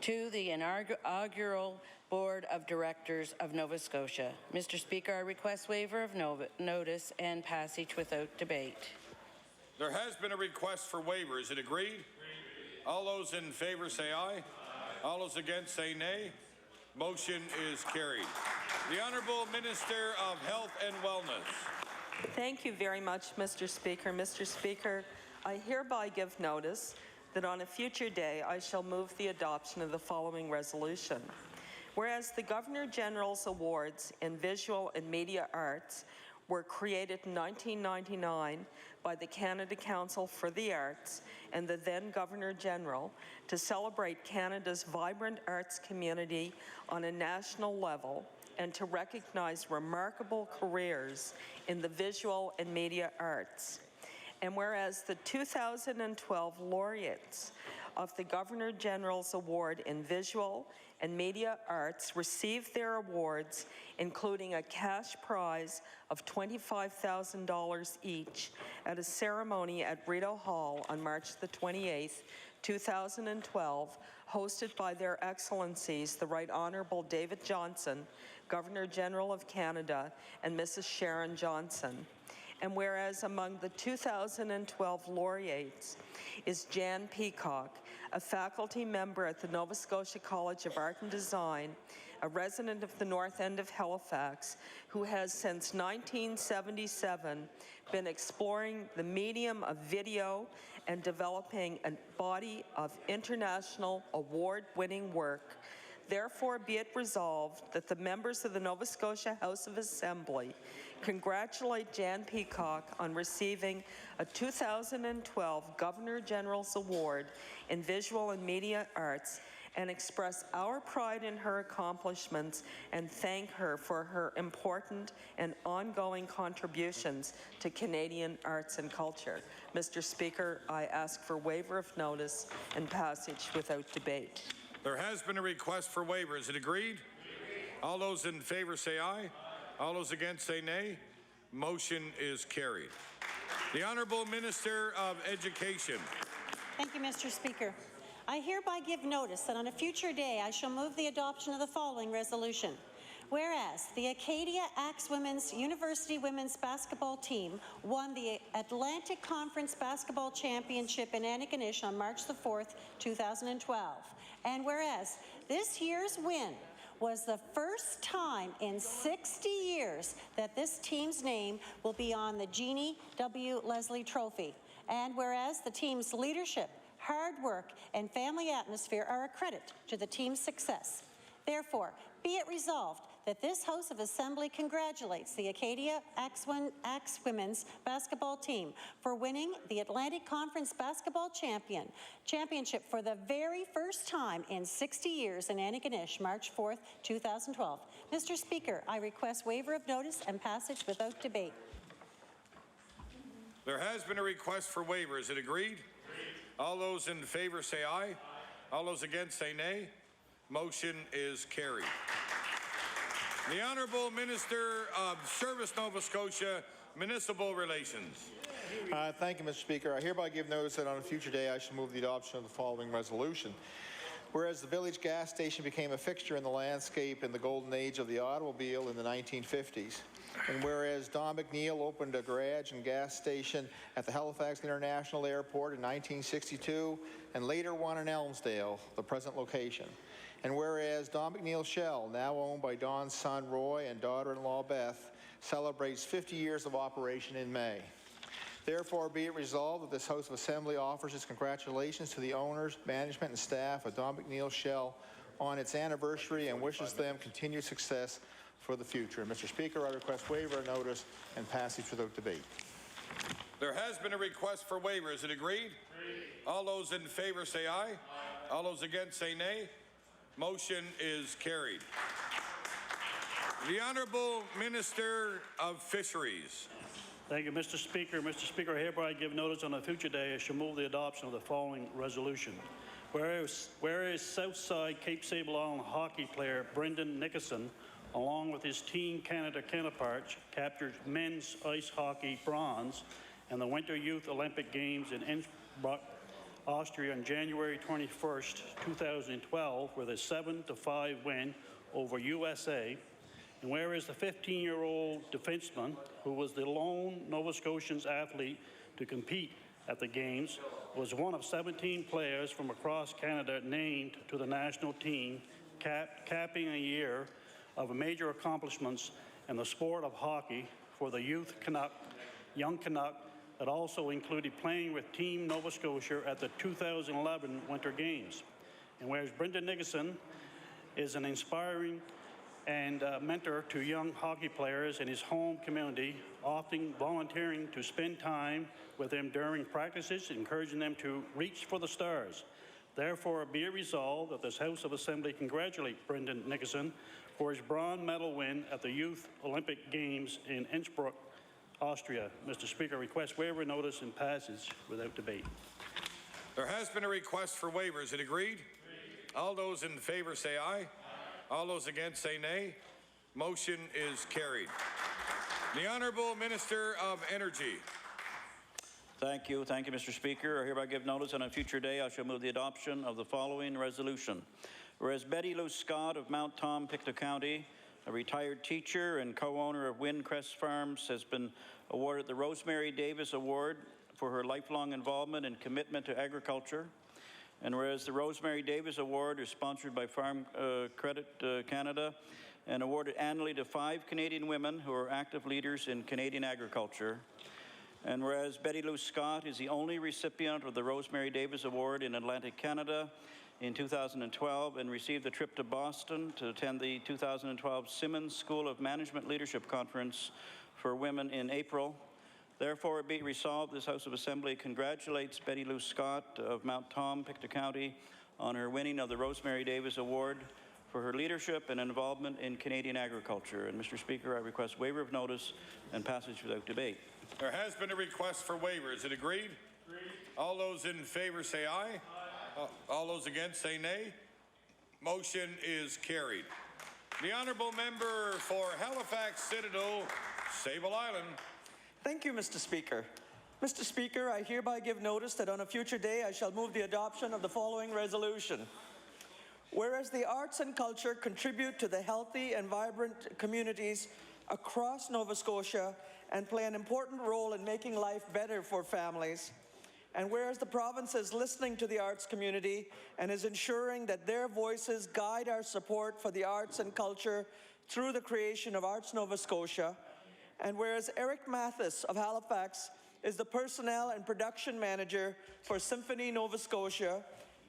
to the inaugural Board of Directors of Nova Scotia. Mr. Speaker, I request waiver of notice and passage without debate. There has been a request for waiver. Is it agreed? All those in favor say aye. All those against say nay. Motion is carried. The Honourable Minister of Health and Wellness. Thank you very much, Mr. Speaker. Mr. Speaker, I hereby give notice that on a future day I shall move the adoption of the following resolution. Whereas the Governor-General's Awards in Visual and Media Arts were created in 1999 by the Canada Council for the Arts and the then Governor-General to celebrate Canada's vibrant arts community on a national level and to recognize remarkable careers in the visual and media arts. And whereas the 2012 laureates of the Governor-General's Award in Visual and Media Arts received their awards, including a cash prize of $25,000 each at a ceremony at Rideau Hall on March the 28th, 2012, hosted by Their Excellencies, the Right Honourable David Johnson, Governor-General of Canada, and Mrs. Sharon Johnson. And whereas among the 2012 laureates is Jan Peacock, a faculty member at the Nova Scotia College of Art and Design, a resident of the North End of Halifax, who has since 1977 been exploring the medium of video and developing a body of international award-winning work. Therefore, be it resolved that the members of the Nova Scotia House of Assembly congratulate Jan Peacock on receiving a 2012 Governor-General's Award in Visual and Media Arts and express our pride in her accomplishments and thank her for her important and ongoing contributions to Canadian arts and culture. Mr. Speaker, I ask for waiver of notice and passage without debate. There has been a request for waiver. Is it agreed? All those in favor say aye. All those against say nay. Motion is carried. The Honourable Minister of Education. Thank you, Mr. Speaker. I hereby give notice that on a future day I shall move the adoption of the following resolution. Whereas the Acadia Axe Women's University Women's Basketball Team won the Atlantic Conference Basketball Championship in Antigonish on March the 4th, 2012. And whereas this year's win was the first time in 60 years that this team's name will be on the Jeannie W. Leslie Trophy. And whereas the team's leadership, hard work, and family atmosphere are a credit to the team's success. Therefore, be it resolved that this House of Assembly congratulates the Acadia Axe Women's Basketball Team for winning the Atlantic Conference Basketball Championship for the very first time in 60 years in Antigonish, March 4th, 2012. Mr. Speaker, I request waiver of notice and passage without debate. There has been a request for waiver. Is it agreed? All those in favor say aye. All those against say nay. Motion is carried. The Honourable Minister of Service Nova Scotia, Municipal Relations. Thank you, Mr. Speaker. I hereby give notice that on a future day I shall move the adoption of the following resolution. Whereas the village gas station became a fixture in the landscape in the golden age of the automobile in the 1950s, and whereas Don McNeil opened a garage and gas station at the Halifax International Airport in 1962 and later one in Elmsdale, the present location. And whereas Don McNeil Shell, now owned by Don's son Roy and daughter-in-law Beth, celebrates 50 years of operation in May. Therefore, be it resolved that this House of Assembly offers its congratulations to the owners, management, and staff of Don McNeil Shell on its anniversary and wishes them continued success for the future. Mr. Speaker, I request waiver of notice and passage without debate. There has been a request for waiver. Is it agreed? All those in favor say aye. All those against say nay. Motion is carried. The Honourable Minister of Fisheries. Thank you, Mr. Speaker. Mr. Speaker, I hereby give notice on a future day I shall move the adoption of the following resolution. Whereas Southside Cape Sable Island hockey player Brendan Nicholson, along with his Team Canada counterparts, captured men's ice hockey bronze in the Winter Youth Olympic Games in Innsbruck, Austria on January 21st, 2012 with a 7-5 win over USA. And whereas the 15-year-old defenseman, who was the lone Nova Scotian athlete to compete at the Games, was one of 17 players from across Canada named to the national team, capping a year of major accomplishments in the sport of hockey for the young Canuck, that also included playing with Team Nova Scotia at the 2011 Winter Games. And whereas Brendan Nicholson is an inspiring and mentor to young hockey players in his home community, often volunteering to spend time with them during practices, encouraging them to reach for the stars. Therefore, be it resolved that this House of Assembly congratulate Brendan Nicholson for his bronze medal win at the Youth Olympic Games in Innsbruck, Austria. Mr. Speaker, request waiver notice and passage without debate. There has been a request for waiver. Is it agreed? All those in favor say aye. All those against say nay. Motion is carried. The Honourable Minister of Energy. Thank you, Mr. Speaker. I hereby give notice on a future day I shall move the adoption of the following resolution. Whereas Betty Lou Scott of Mount Tom, Pictou County, a retired teacher and co-owner of Windcrest Farms, has been awarded the Rosemary Davis Award for her lifelong involvement and commitment to agriculture. And whereas the Rosemary Davis Award is sponsored by Farm Credit Canada and awarded annually to 5 Canadian women who are active leaders in Canadian agriculture. And whereas Betty Lou Scott is the only recipient of the Rosemary Davis Award in Atlantic Canada in 2012 and received a trip to Boston to attend the 2012 Simmons School of Management Leadership Conference for Women in April. Therefore, be it resolved, this House of Assembly congratulates Betty Lou Scott of Mount Tom, Pictou County, on her winning of the Rosemary Davis Award for her leadership and involvement in Canadian agriculture. And Mr. Speaker, I request waiver of notice and passage without debate. There has been a request for waiver. Is it agreed? Agreed. All those in favor say aye. Aye. All those against say nay. Motion is carried. The Honourable Member for Halifax Citadel, Sable Island. Thank you, Mr. Speaker. Mr. Speaker, I hereby give notice that on a future day I shall move the adoption of the following resolution. Whereas the arts and culture contribute to the healthy and vibrant communities across Nova Scotia and play an important role in making life better for families, and whereas the province is listening to the arts community and is ensuring that their voices guide our support for the arts and culture through the creation of Arts Nova Scotia, and whereas Eric Mathis of Halifax is the personnel and production manager for Symphony Nova Scotia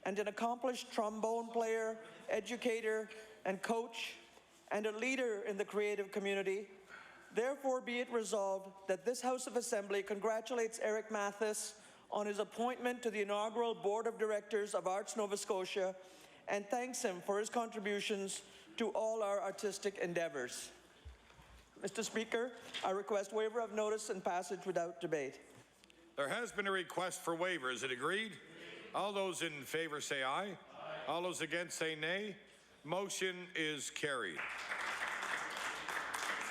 and an accomplished trombone player, educator, and coach, and a leader in the creative community, therefore be it resolved that this House of Assembly congratulates Eric Mathis on his appointment to the inaugural Board of Directors of Arts Nova Scotia and thanks him for his contributions to all our artistic endeavours. Mr. Speaker, I request waiver of notice and passage without debate. There has been a request for waiver. Is it agreed? All those in favor say aye. All those against say nay. Motion is carried.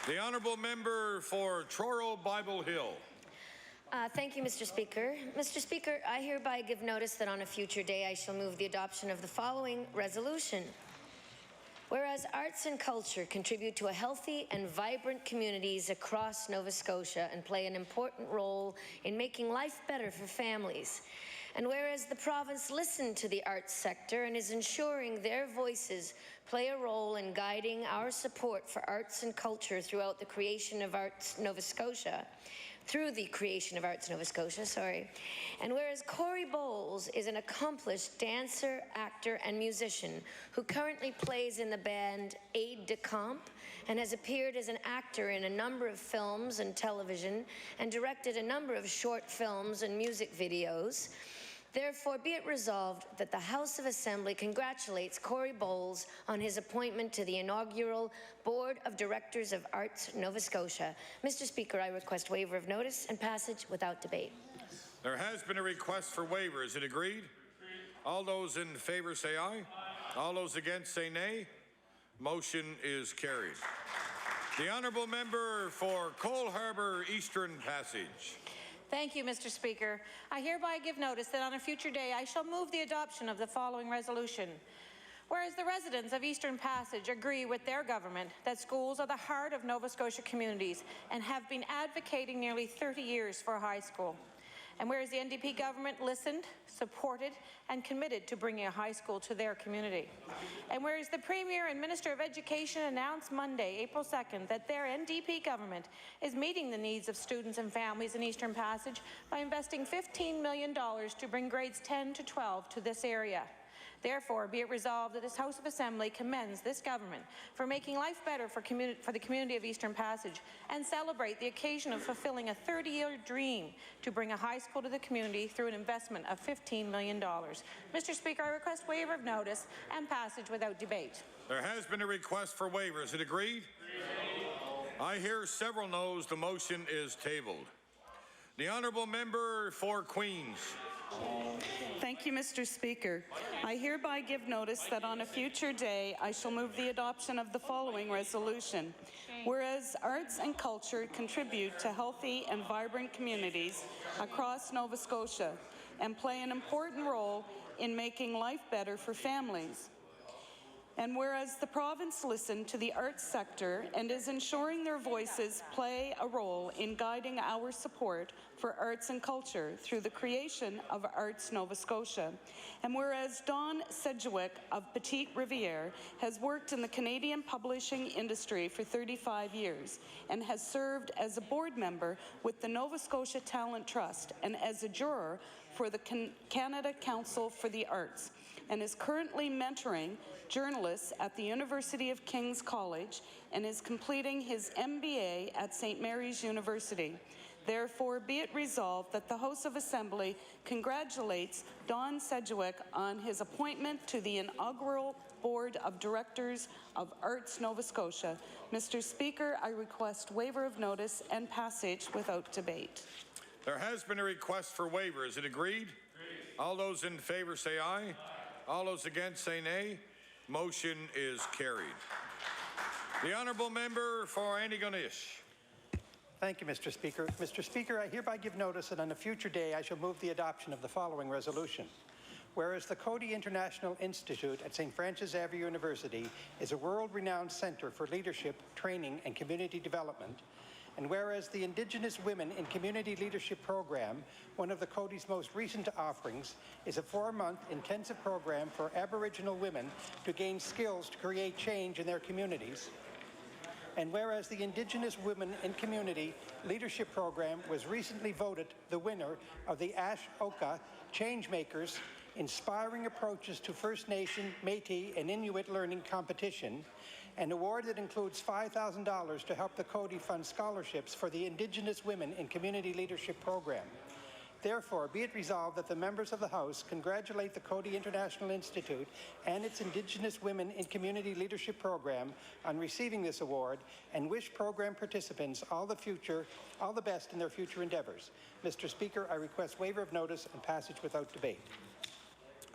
The honourable member for Truro Bible Hill. Thank you, Mr. Speaker. Mr. Speaker, I hereby give notice that on a future day I shall move the adoption of the following resolution. Whereas arts and culture contribute to a healthy and vibrant communities across Nova Scotia and play an important role in making life better for families, and whereas the province listened to the arts sector and is ensuring their voices play a role in guiding our support for arts and culture throughout the creation of Arts Nova Scotia, And whereas Corey Bowles is an accomplished dancer, actor, and musician who currently plays in the band Aide de Camp and has appeared as an actor in a number of films and television and directed a number of short films and music videos, therefore, be it resolved that the House of Assembly congratulates Corey Bowles on his appointment to the inaugural Board of Directors of Arts Nova Scotia. Mr. Speaker, I request waiver of notice and passage without debate. There has been a request for waiver. Is it agreed? All those in favor say aye. All those against say nay. Motion is carried. The honourable member for Cole Harbour Eastern Passage. Thank you, Mr. Speaker. I hereby give notice that on a future day I shall move the adoption of the following resolution. Whereas the residents of Eastern Passage agree with their government that schools are the heart of Nova Scotia communities and have been advocating nearly 30 years for a high school. And whereas the NDP government listened, supported, and committed to bringing a high school to their community. And whereas the Premier and Minister of Education announced Monday, April 2nd, that their NDP government is meeting the needs of students and families in Eastern Passage by investing $15 million to bring grades 10 to 12 to this area. Therefore, be it resolved that this House of Assembly commends this government for making life better for the community of Eastern Passage and celebrate the occasion of fulfilling a 30-year dream to bring a high school to the community through an investment of $15 million. Mr. Speaker, I request waiver of notice and passage without debate. There has been a request for waiver. Is it agreed? I hear several noes. The motion is tabled. The honourable member for Queens. Thank you, Mr. Speaker. I hereby give notice that on a future day I shall move the adoption of the following resolution. Whereas arts and culture contribute to healthy and vibrant communities across Nova Scotia and play an important role in making life better for families. And whereas the province listened to the arts sector and is ensuring their voices play a role in guiding our support for arts and culture through the creation of Arts Nova Scotia. And whereas Don Sedgwick of Petite Riviere has worked in the Canadian publishing industry for 35 years and has served as a board member with the Nova Scotia Talent Trust and as a juror for the Canada Council for the Arts, and is currently mentoring journalists at the University of King's College and is completing his MBA at St. Mary's University. Therefore, be it resolved that the House of Assembly congratulates Don Sedgwick on his appointment to the inaugural Board of Directors of Arts Nova Scotia. Mr. Speaker, I request waiver of notice and passage without debate. There has been a request for waiver. Is it agreed? All those in favor say aye. All those against say nay. Motion is carried. The honourable member for Antigonish. Thank you, Mr. Speaker. Mr. Speaker, I hereby give notice that on a future day I shall move the adoption of the following resolution. Whereas the Coady International Institute at St. Francis Xavier University is a world-renowned centre for leadership, training, and community development, and whereas the Indigenous Women in Community Leadership Program, one of the Coady's most recent offerings, is a 4-month intensive program for Aboriginal women to gain skills to create change in their communities, and whereas the Indigenous Women in Community Leadership Program was recently voted the winner of the Ashoka Changemakers Inspiring Approaches to First Nation, Métis, and Inuit Learning Competition, an award that includes $5,000 to help the Coady fund scholarships for the Indigenous Women in Community Leadership Program. Therefore, be it resolved that the members of the House congratulate the Coady International Institute and its Indigenous Women in Community Leadership Program on receiving this award and wish program participants all the best in their future endeavors. Mr. Speaker, I request waiver of notice and passage without debate.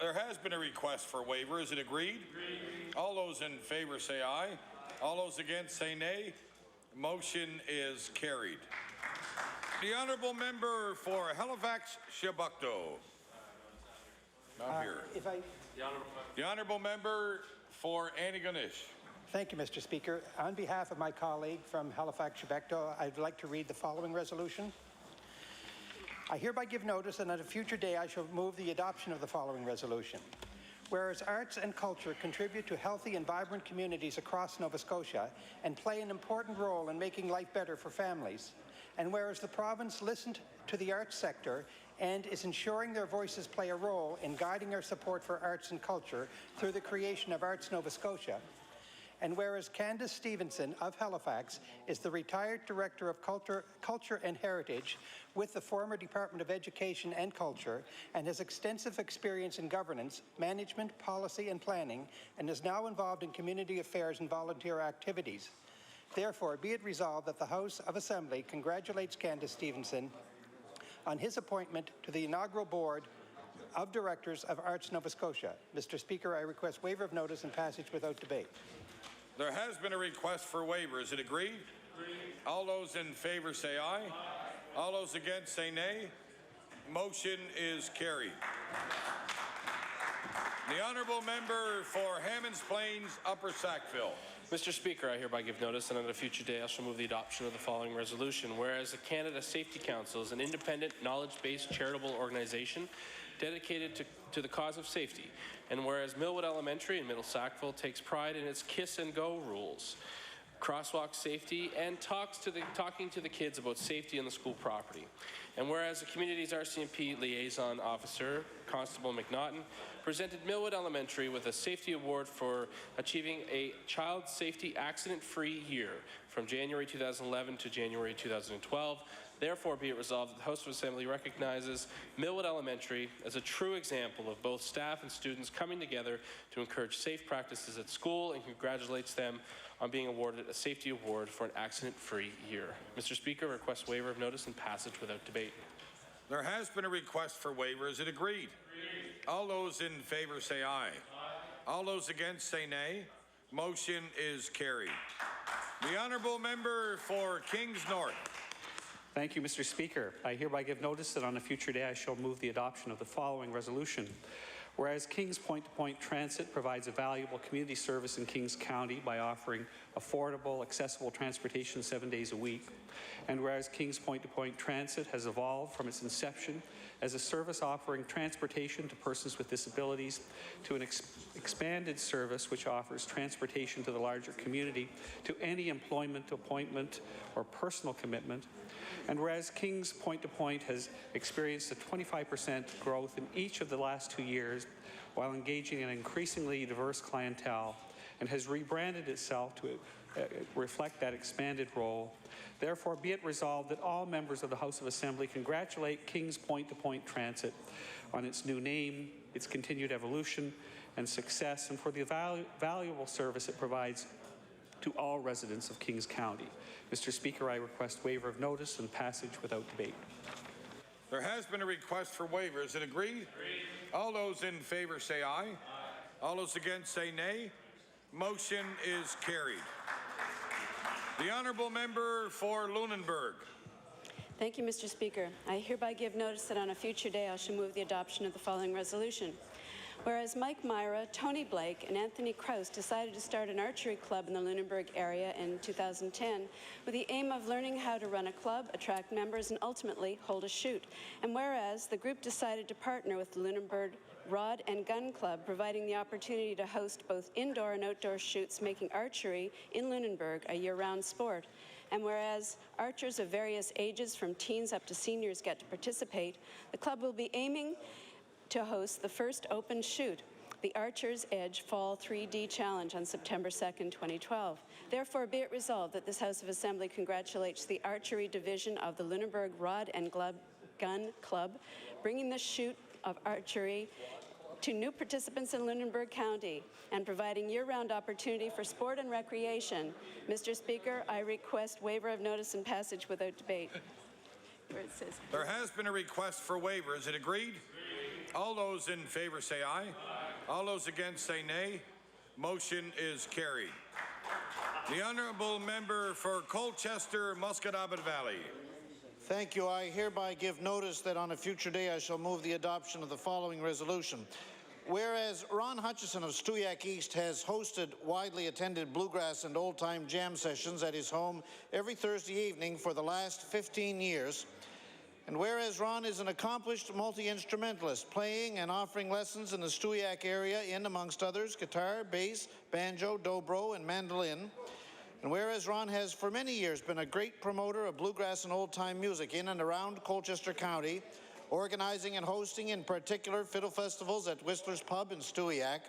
There has been a request for waiver. Is it agreed? Agreed. All those in favor say aye. All those against say nay. Motion is carried. The Honourable Member for Halifax, Chebucto. Not here. The Honourable Member for Antigonish. Thank you, Mr. Speaker. On behalf of my colleague from Halifax, Chebucto, I'd like to read the following resolution. I hereby give notice that at a future day I shall move the adoption of the following resolution. Whereas arts and culture contribute to healthy and vibrant communities across Nova Scotia and play an important role in making life better for families, and whereas the province listened to the arts sector and is ensuring their voices play a role in guiding our support for arts and culture through the creation of Arts Nova Scotia, and whereas Candace Stevenson of Halifax is the retired Director of Culture and Heritage with the former Department of Education and Culture and has extensive experience in governance, management, policy, and planning, and is now involved in community affairs and volunteer activities. Therefore, be it resolved that the House of Assembly congratulates Candace Stevenson on his appointment to the inaugural Board of Directors of Arts Nova Scotia. Mr. Speaker, I request waiver of notice and passage without debate. There has been a request for waiver. Is it agreed? Agreed. All those in favor say aye. Aye. All those against say nay. Motion is carried. The Honourable Member for Hammonds Plains, Upper Sackville. Mr. Speaker, I hereby give notice that on a future day I shall move the adoption of the following resolution. Whereas the Canada Safety Council is an independent, knowledge-based charitable organization dedicated to the cause of safety, and whereas Millwood Elementary in Middle Sackville takes pride in its kiss and go rules, crosswalk safety, and talking to the kids about safety on the school property. And whereas the community's RCMP liaison officer, Constable McNaughton, presented Millwood Elementary with a safety award for achieving a child safety accident-free year from January 2011 to January 2012. Therefore, be it resolved that the House of Assembly recognizes Millwood Elementary as a true example of both staff and students coming together to encourage safe practices at school, and congratulates them on being awarded a safety award for an accident-free year. Mr. Speaker, request waiver of notice and passage without debate. There has been a request for waiver. Is it agreed? Agreed. All those in favor say aye. Aye. All those against say nay. Motion is carried. The Honourable Member for Kings North. Thank you, Mr. Speaker. I hereby give notice that on a future day I shall move the adoption of the following resolution. Whereas Kings Point-to-Point Transit provides a valuable community service in Kings County by offering affordable, accessible transportation 7 days a week, and whereas Kings Point-to-Point Transit has evolved from its inception as a service offering transportation to persons with disabilities to an expanded service which offers transportation to the larger community to any employment, appointment, or personal commitment, and whereas Kings Point-to-Point has experienced a 25% growth in each of the last 2 years while engaging an increasingly diverse clientele and has rebranded itself to reflect that expanded role, therefore be it resolved that all members of the House of Assembly congratulate Kings Point-to-Point Transit on its new name, its continued evolution and success, and for the valuable service it provides to all residents of Kings County. Mr. Speaker, I request waiver of notice and passage without debate. There has been a request for waiver. Is it agreed? Agreed. All those in favor say aye. Aye. All those against say nay. Motion is carried. The Honourable Member for Lunenburg. Thank you, Mr. Speaker. I hereby give notice that on a future day I shall move the adoption of the following resolution. Whereas Mike Myra, Tony Blake, and Anthony Kraus decided to start an archery club in the Lunenburg area in 2010 with the aim of learning how to run a club, attract members, and ultimately hold a shoot. And whereas the group decided to partner with the Lunenburg Rod and Gun Club, providing the opportunity to host both indoor and outdoor shoots, making archery in Lunenburg a year-round sport. And whereas archers of various ages, from teens up to seniors, get to participate, the club will be aiming to host the first open shoot, the Archer's Edge Fall 3D Challenge, on September 2nd, 2012. Therefore, be it resolved that this House of Assembly congratulates the Archery Division of the Lunenburg Rod and Gun Club, bringing the shoot of archery to new participants in Lunenburg County and providing year-round opportunity for sport and recreation. Mr. Speaker, I request waiver of notice and passage without debate. Where it says. There has been a request for waiver. Is it agreed? All those in favor say aye. All those against say nay. Motion is carried. The honourable member for Colchester, Musquodoboit Valley. Thank you. I hereby give notice that on a future day I shall move the adoption of the following resolution. Whereas Ron Hutchison of Stewiacke East has hosted widely attended bluegrass and old-time jam sessions at his home every Thursday evening for the last 15 years, and whereas Ron is an accomplished multi-instrumentalist, playing and offering lessons in the Stewiacke area in, amongst others, guitar, bass, banjo, dobro, and mandolin, and whereas Ron has for many years been a great promoter of bluegrass and old-time music in and around Colchester County, organizing and hosting in particular fiddle festivals at Whistler's Pub in Stewiacke,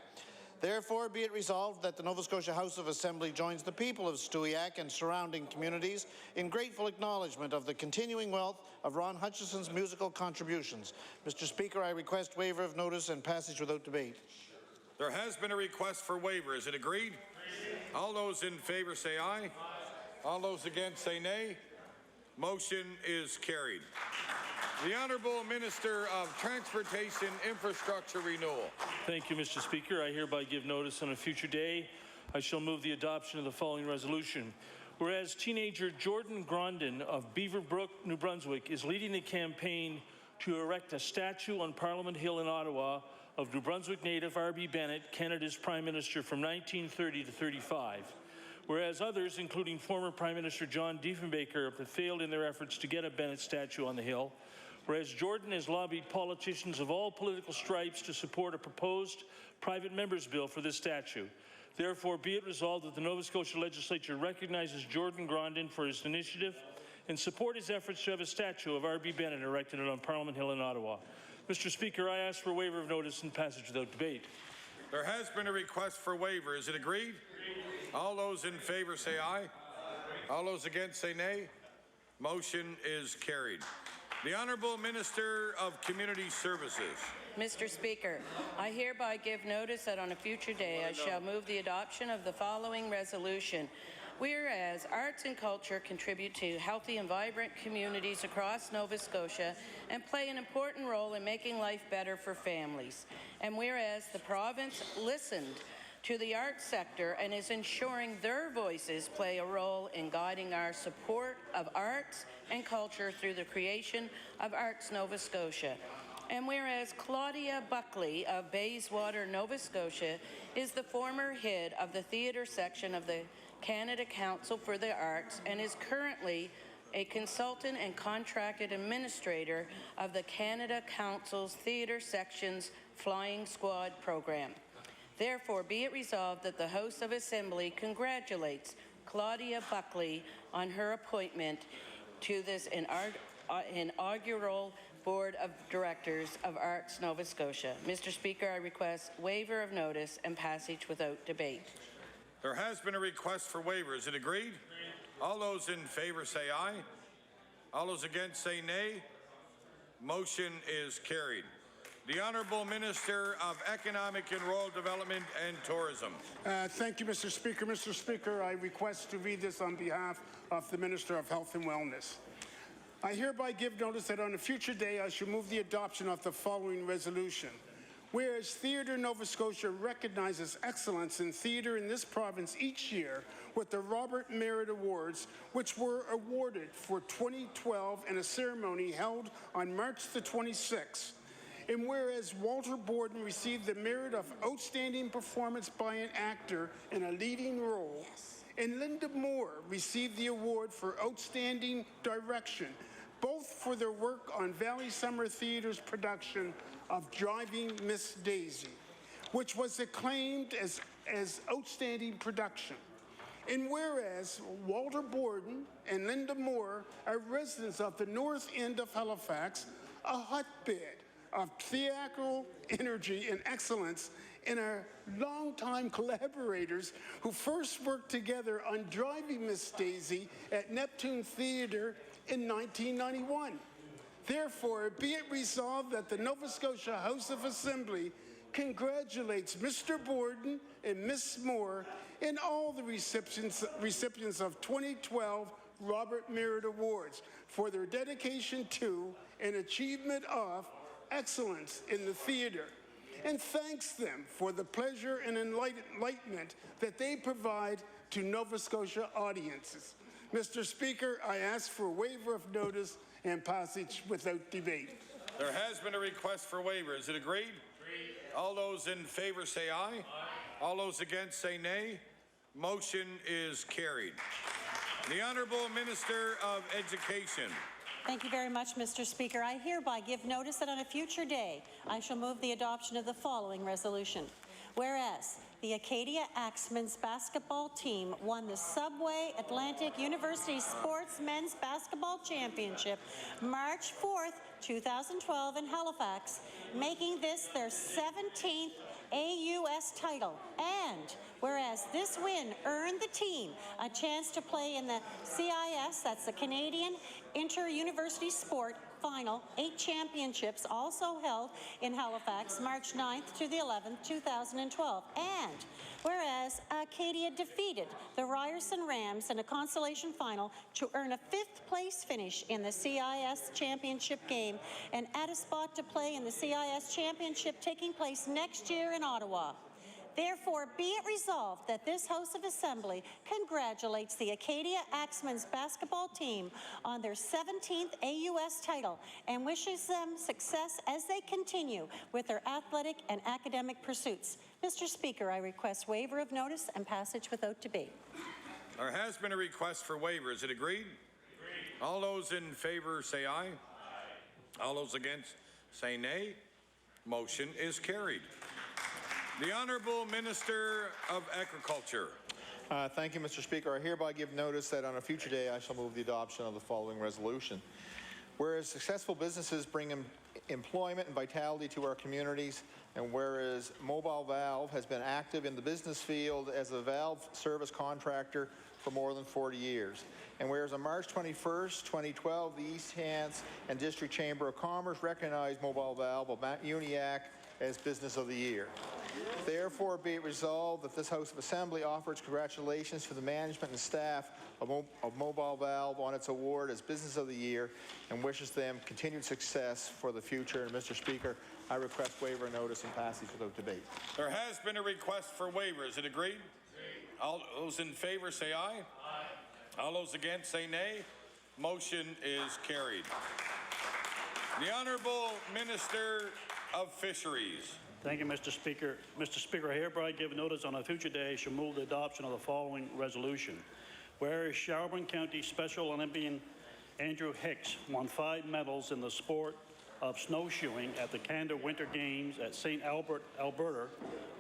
therefore be it resolved that the Nova Scotia House of Assembly joins the people of Stewiacke and surrounding communities in grateful acknowledgement of the continuing wealth of Ron Hutchison's musical contributions. Mr. Speaker, I request waiver of notice and passage without debate. There has been a request for waiver. Is it agreed? All those in favor say aye. All those against say nay. Motion is carried. The Honourable Minister of Transportation, Infrastructure Renewal. Thank you, Mr. Speaker. I hereby give notice on a future day I shall move the adoption of the following resolution. Whereas teenager Jordan Grondin of Beaverbrook, New Brunswick, is leading a campaign to erect a statue on Parliament Hill in Ottawa of New Brunswick native R.B. Bennett, Canada's Prime Minister from 1930 to 35. Whereas others, including former Prime Minister John Diefenbaker, have failed in their efforts to get a Bennett statue on the Hill. Whereas Jordan has lobbied politicians of all political stripes to support a proposed private member's bill for this statue. Therefore, be it resolved that the Nova Scotia Legislature recognizes Jordan Grondin for his initiative and support his efforts to have a statue of R.B. Bennett erected on Parliament Hill in Ottawa. Mr. Speaker, I ask for waiver of notice and passage without debate. There has been a request for waiver. Is it agreed? All those in favor say aye. All those against say nay. Motion is carried. The Honourable Minister of Community Services. Mr. Speaker, I hereby give notice that on a future day I shall move the adoption of the following resolution. Whereas arts and culture contribute to healthy and vibrant communities across Nova Scotia and play an important role in making life better for families. And whereas the province listened to the arts sector and is ensuring their voices play a role in guiding our support of arts and culture through the creation of Arts Nova Scotia. And whereas Claudia Buckley of Bayswater, Nova Scotia, is the former head of the theatre section of the Canada Council for the Arts and is currently a consultant and contracted administrator of the Canada Council's Theatre Section's Flying Squad program. Therefore, be it resolved that the House of Assembly congratulates Claudia Buckley on her appointment to this inaugural Board of Directors of Arts Nova Scotia. Mr. Speaker, I request waiver of notice and passage without debate. There has been a request for waiver. Is it agreed? All those in favor say aye. All those against say nay. Motion is carried. The Honourable Minister of Economic and Rural Development and Tourism. Thank you, Mr. Speaker. Mr. Speaker, I request to read this on behalf of the Minister of Health and Wellness. I hereby give notice that on a future day I shall move the adoption of the following resolution. Whereas Theatre Nova Scotia recognizes excellence in theatre in this province each year with the Robert Merit Awards, which were awarded for 2012 in a ceremony held on March the 26th. And whereas Walter Borden received the merit of Outstanding Performance by an Actor in a Leading Role, and Linda Moore received the award for Outstanding Direction, both for their work on Valley Summer Theatre's production of Driving Miss Daisy, which was acclaimed as outstanding production. And whereas Walter Borden and Linda Moore are residents of the north end of Halifax, a hotbed of theatrical energy and excellence, and are longtime collaborators who first worked together on Driving Miss Daisy at Neptune Theatre in 1991. Therefore, be it resolved that the Nova Scotia House of Assembly congratulates Mr. Borden and Miss Moore and all the recipients of 2012 Robert Merit Awards for their dedication to and achievement of excellence in the theatre, and thanks them for the pleasure and enlightenment that they provide to Nova Scotia audiences. Mr. Speaker, I ask for a waiver of notice and passage without debate. There has been a request for waiver. Is it agreed? Agreed. All those in favor say aye. Aye. All those against say nay. Motion is carried. The Honourable Minister of Education. Thank you very much, Mr. Speaker. I hereby give notice that on a future day, I shall move the adoption of the following resolution. Whereas the Acadia Axemen's basketball team won the Subway Atlantic University Sports Men's Basketball Championship March 4th, 2012 in Halifax, making this their 17th AUS title. And whereas this win earned the team a chance to play in the CIS, that's the Canadian Inter-University Sport Final 8 championships, also held in Halifax March 9th to the 11th, 2012. And whereas Acadia defeated the Ryerson Rams in a consolation final to earn a 5th place finish in the CIS championship game and add a spot to play in the CIS championship taking place next year in Ottawa. Therefore, be it resolved that this House of Assembly congratulates the Acadia Axemen's basketball team on their 17th AUS title and wishes them success as they continue with their athletic and academic pursuits. Mr. Speaker, I request waiver of notice and passage without debate. There has been a request for waiver. Is it agreed? Agreed. All those in favor say aye. Aye. All those against say nay. Motion is carried. The Honourable Minister of Agriculture. Thank you, Mr. Speaker. I hereby give notice that on a future day I shall move the adoption of the following resolution. Whereas successful businesses bring employment and vitality to our communities, and whereas Mobile Valve has been active in the business field as a valve service contractor for more than 40 years. And whereas on March 21st, 2012, the East Hants and District Chamber of Commerce recognized Mobile Valve of Uniac as Business of the Year. Therefore, be it resolved that this House of Assembly offers congratulations to the management and staff of Mobile Valve on its award as Business of the Year and wishes them continued success for the future. And Mr. Speaker, I request waiver, notice, and passage without debate. There has been a request for waiver. Is it agreed? Agreed. All those in favor say aye. Aye. All those against say nay. Motion is carried. The Honourable Minister of Fisheries. Thank you, Mr. Speaker. Mr. Speaker, I hereby give notice on a future day shall move the adoption of the following resolution. Whereas Shelburne County Special Olympian Andrew Hicks won 5 medals in the sport of snowshoeing at the Canada Winter Games at St. Albert, Alberta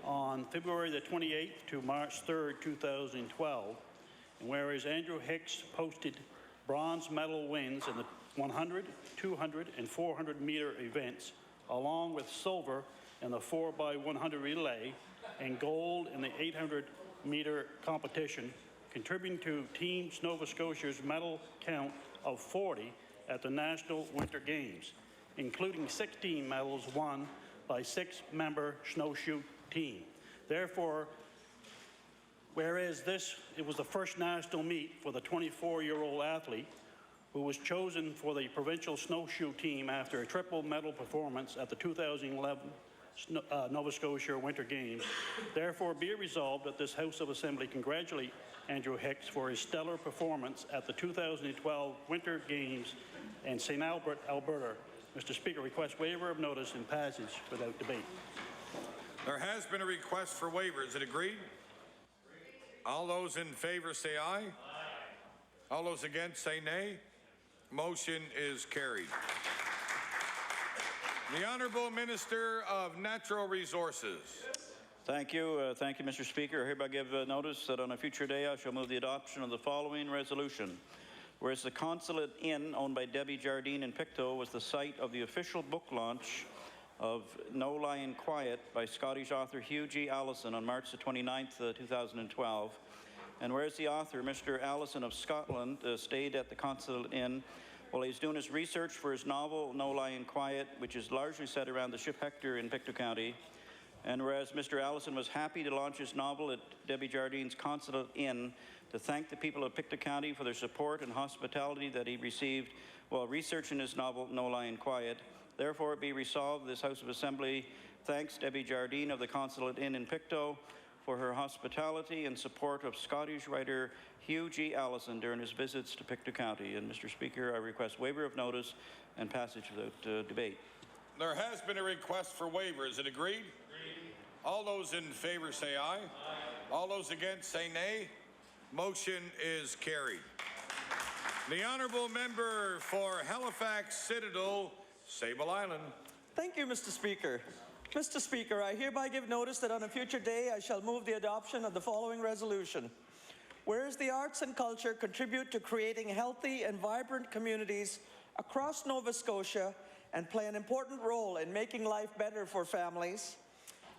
on February the 28th to March 3rd, 2012. And whereas Andrew Hicks posted bronze medal wins in the 100, 200, and 400 meter events, along with silver in the 4x100 relay and gold in the 800 meter competition, contributing to Team Nova Scotia's medal count of 40 at the National Winter Games, including 16 medals won by 6-member snowshoe team. Therefore, whereas it was the first national meet for the 24-year-old athlete who was chosen for the provincial snowshoe team after a triple medal performance at the 2011 Nova Scotia Winter Games. Therefore, be it resolved that this House of Assembly congratulate Andrew Hicks for his stellar performance at the 2012 Winter Games in St. Albert, Alberta. Mr. Speaker, request waiver of notice and passage without debate. There has been a request for waiver. Is it agreed? All those in favor say aye. All those against say nay. Motion is carried. The Honourable Minister of Natural Resources. Thank you, Mr. Speaker. I hereby give notice that on a future day I shall move the adoption of the following resolution. Whereas the Consulate Inn, owned by Debbie Jardine in Pictou, was the site of the official book launch of No Lie in Quiet by Scottish author Hugh G. Allison on March the 29th, 2012. And whereas the author, Mr. Allison of Scotland, stayed at the Consulate Inn while he's doing his research for his novel, No Lie in Quiet, which is largely set around the ship Hector in Pictou County. And whereas Mr. Allison was happy to launch his novel at Debbie Jardine's Consulate Inn to thank the people of Pictou County for their support and hospitality that he received while researching his novel, No Lie in Quiet, therefore it be resolved this House of Assembly thanks Debbie Jardine of the Consulate Inn in Pictou for her hospitality and support of Scottish writer Hugh G. Allison during his visits to Pictou County. And Mr. Speaker, I request waiver of notice and passage without debate. There has been a request for waiver. Is it agreed? All those in favor say aye. All those against say nay. Motion is carried. The Honourable Member for Halifax Citadel, Sable Island. Thank you, Mr. Speaker. Mr. Speaker, I hereby give notice that on a future day I shall move the adoption of the following resolution. Whereas the arts and culture contribute to creating healthy and vibrant communities across Nova Scotia and play an important role in making life better for families,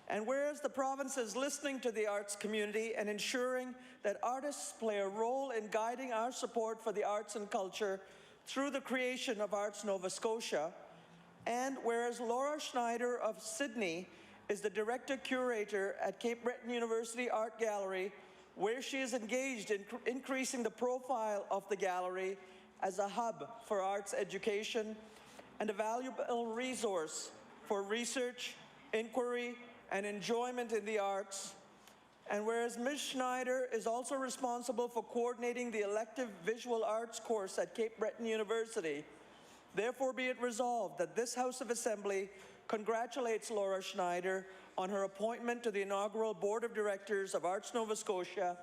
and whereas the province is listening to the arts community and ensuring that artists play a role in guiding our support for the arts and culture through the creation of Arts Nova Scotia, and whereas Laura Schneider of Sydney is the Director-Curator at Cape Breton University Art Gallery, where she is engaged in increasing the profile of the gallery as a hub for arts education and a valuable resource for research, inquiry, and enjoyment in the arts. And whereas Ms. Schneider is also responsible for coordinating the elective visual arts course at Cape Breton University, therefore be it resolved that this House of Assembly congratulates Laura Schneider on her appointment to the inaugural Board of Directors of Arts Nova Scotia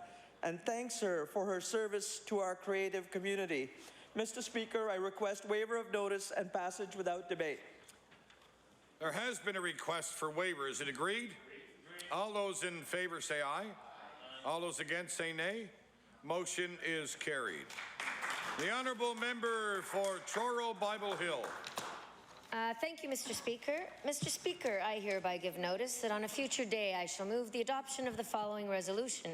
and thanks her for her service to our creative community. Mr. Speaker, I request waiver of notice and passage without debate. There has been a request for waiver. Is it agreed? All those in favor say aye. All those against say nay. Motion is carried. The Honourable Member for Truro Bible Hill. Thank you, Mr. Speaker. Mr. Speaker, I hereby give notice that on a future day I shall move the adoption of the following resolution.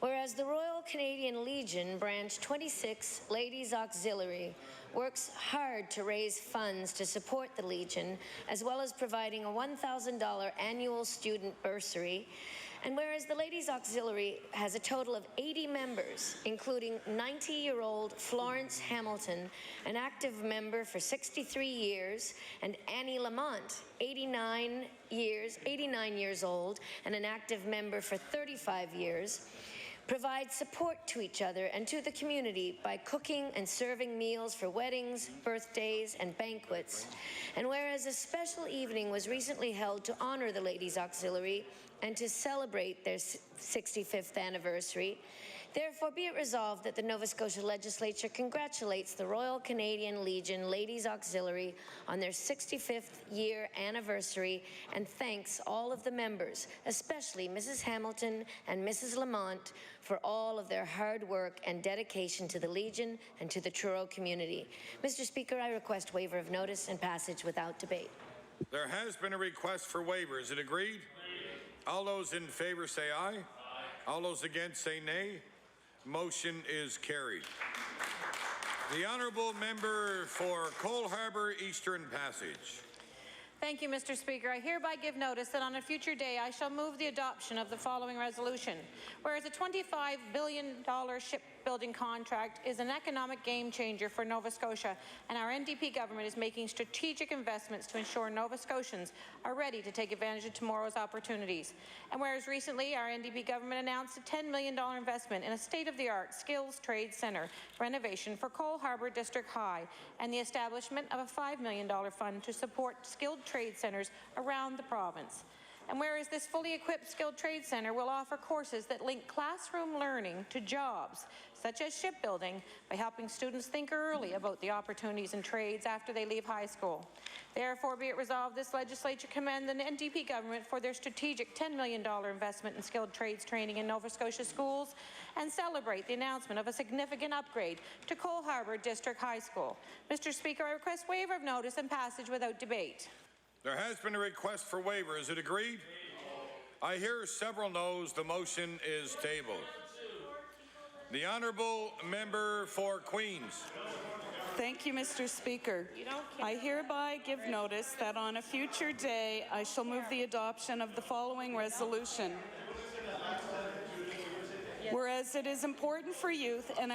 Whereas the Royal Canadian Legion Branch 26 Ladies Auxiliary works hard to raise funds to support the Legion, as well as providing a $1,000 annual student bursary, and whereas the Ladies Auxiliary has a total of 80 members, including 90-year-old Florence Hamilton, an active member for 63 years, and Annie Lamont, 89 years old, and an active member for 35 years, provide support to each other and to the community by cooking and serving meals for weddings, birthdays, and banquets. And whereas a special evening was recently held to honor the Ladies Auxiliary and to celebrate their 65th anniversary, therefore be it resolved that the Nova Scotia Legislature congratulates the Royal Canadian Legion Ladies Auxiliary on their 65th year anniversary and thanks all of the members, especially Mrs. Hamilton and Mrs. Lamont, for all of their hard work and dedication to the Legion and to the Truro community. Mr. Speaker, I request waiver of notice and passage without debate. There has been a request for waiver. Is it agreed? All those in favor say aye. All those against say nay. Motion is carried. The Honourable Member for Cole Harbour Eastern Passage. Thank you, Mr. Speaker. I hereby give notice that on a future day I shall move the adoption of the following resolution. Whereas a $25 billion ship shipbuilding contract is an economic game changer for Nova Scotia, and our NDP government is making strategic investments to ensure Nova Scotians are ready to take advantage of tomorrow's opportunities. And whereas recently our NDP government announced a $10 million investment in a state-of-the-art skills trade centre renovation for Cole Harbour District High and the establishment of a $5 million fund to support skilled trade centres around the province. And whereas this fully equipped skilled trade centre will offer courses that link classroom learning to jobs, such as shipbuilding, by helping students think early about the opportunities in trades after they leave high school. Therefore, be it resolved, this legislature commend the NDP government for their strategic $10 million investment in skilled trades training in Nova Scotia schools and celebrate the announcement of a significant upgrade to Cole Harbour District High School. Mr. Speaker, I request waiver of notice and passage without debate. There has been a request for waiver. Is it agreed? I hear several noes. The motion is tabled. The honourable member for Queens. Thank you, Mr. Speaker. I hereby give notice that on a future day I shall move the adoption of the following resolution. Whereas it is important for youth in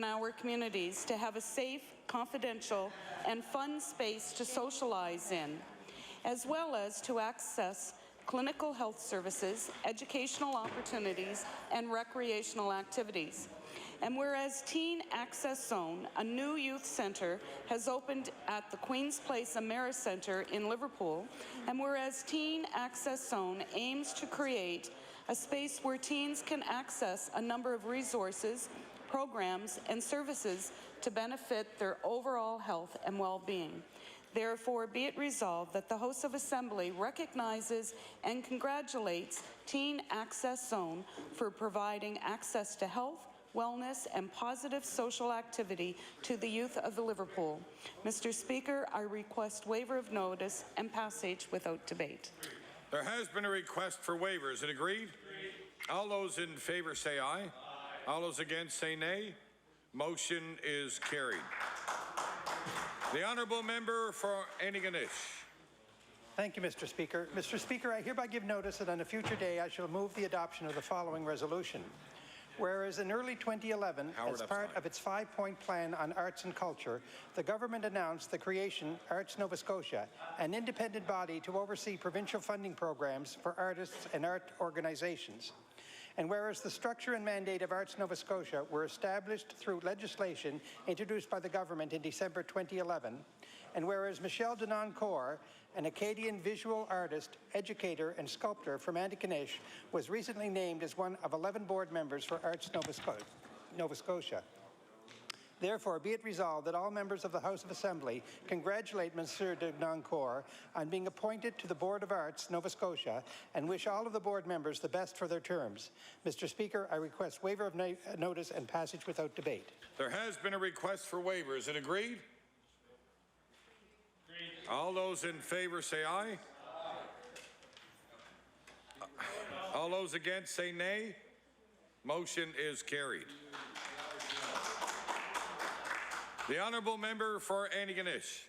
our communities to have a safe, confidential, and fun space to socialize in, as well as to access clinical health services, educational opportunities, and recreational activities. And whereas Teen Access Zone, a new youth centre, has opened at the Queen's Place AmeriCentre in Liverpool, and whereas Teen Access Zone aims to create a space where teens can access a number of resources, programs, and services to benefit their overall health and well-being. Therefore, be it resolved that the House of Assembly recognizes and congratulates Teen Access Zone for providing access to health, wellness, and positive social activity to the youth of Liverpool. Mr. Speaker, I request waiver of notice and passage without debate. There has been a request for waiver. Is it agreed? All those in favour say aye. All those against say nay. Motion is carried. The honourable member for Antigonish. Thank you, Mr. Speaker. Mr. Speaker, I hereby give notice that on a future day I shall move the adoption of the following resolution. Whereas in early 2011, as part of its 5-point plan on arts and culture, the government announced the creation, Arts Nova Scotia, an independent body to oversee provincial funding programs for artists and art organizations. And whereas the structure and mandate of Arts Nova Scotia were established through legislation introduced by the government in December 2011, and whereas Michelle Denoncourt, an Acadian visual artist, educator, and sculptor from Antigonish, was recently named as one of 11 board members for Arts Nova Scotia. Therefore, be it resolved that all members of the House of Assembly congratulate Monsieur Denoncourt on being appointed to the Board of Arts Nova Scotia and wish all of the board members the best for their terms. Mr. Speaker, I request waiver of notice and passage without debate. There has been a request for waiver. Is it agreed? All those in favour say aye. All those against say nay. Motion is carried. The honourable member for Antigonish.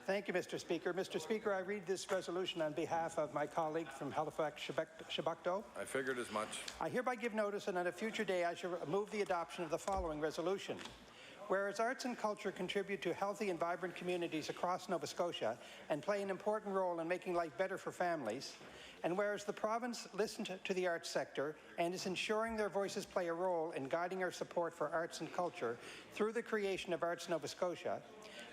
Thank you, Mr. Speaker. Mr. Speaker, I read this resolution on behalf of my colleague from Halifax, Shabukto. I figured as much. I hereby give notice, and on a future day I shall move the adoption of the following resolution. Whereas arts and culture contribute to healthy and vibrant communities across Nova Scotia and play an important role in making life better for families, and whereas the province listened to the arts sector and is ensuring their voices play a role in guiding our support for arts and culture through the creation of Arts Nova Scotia,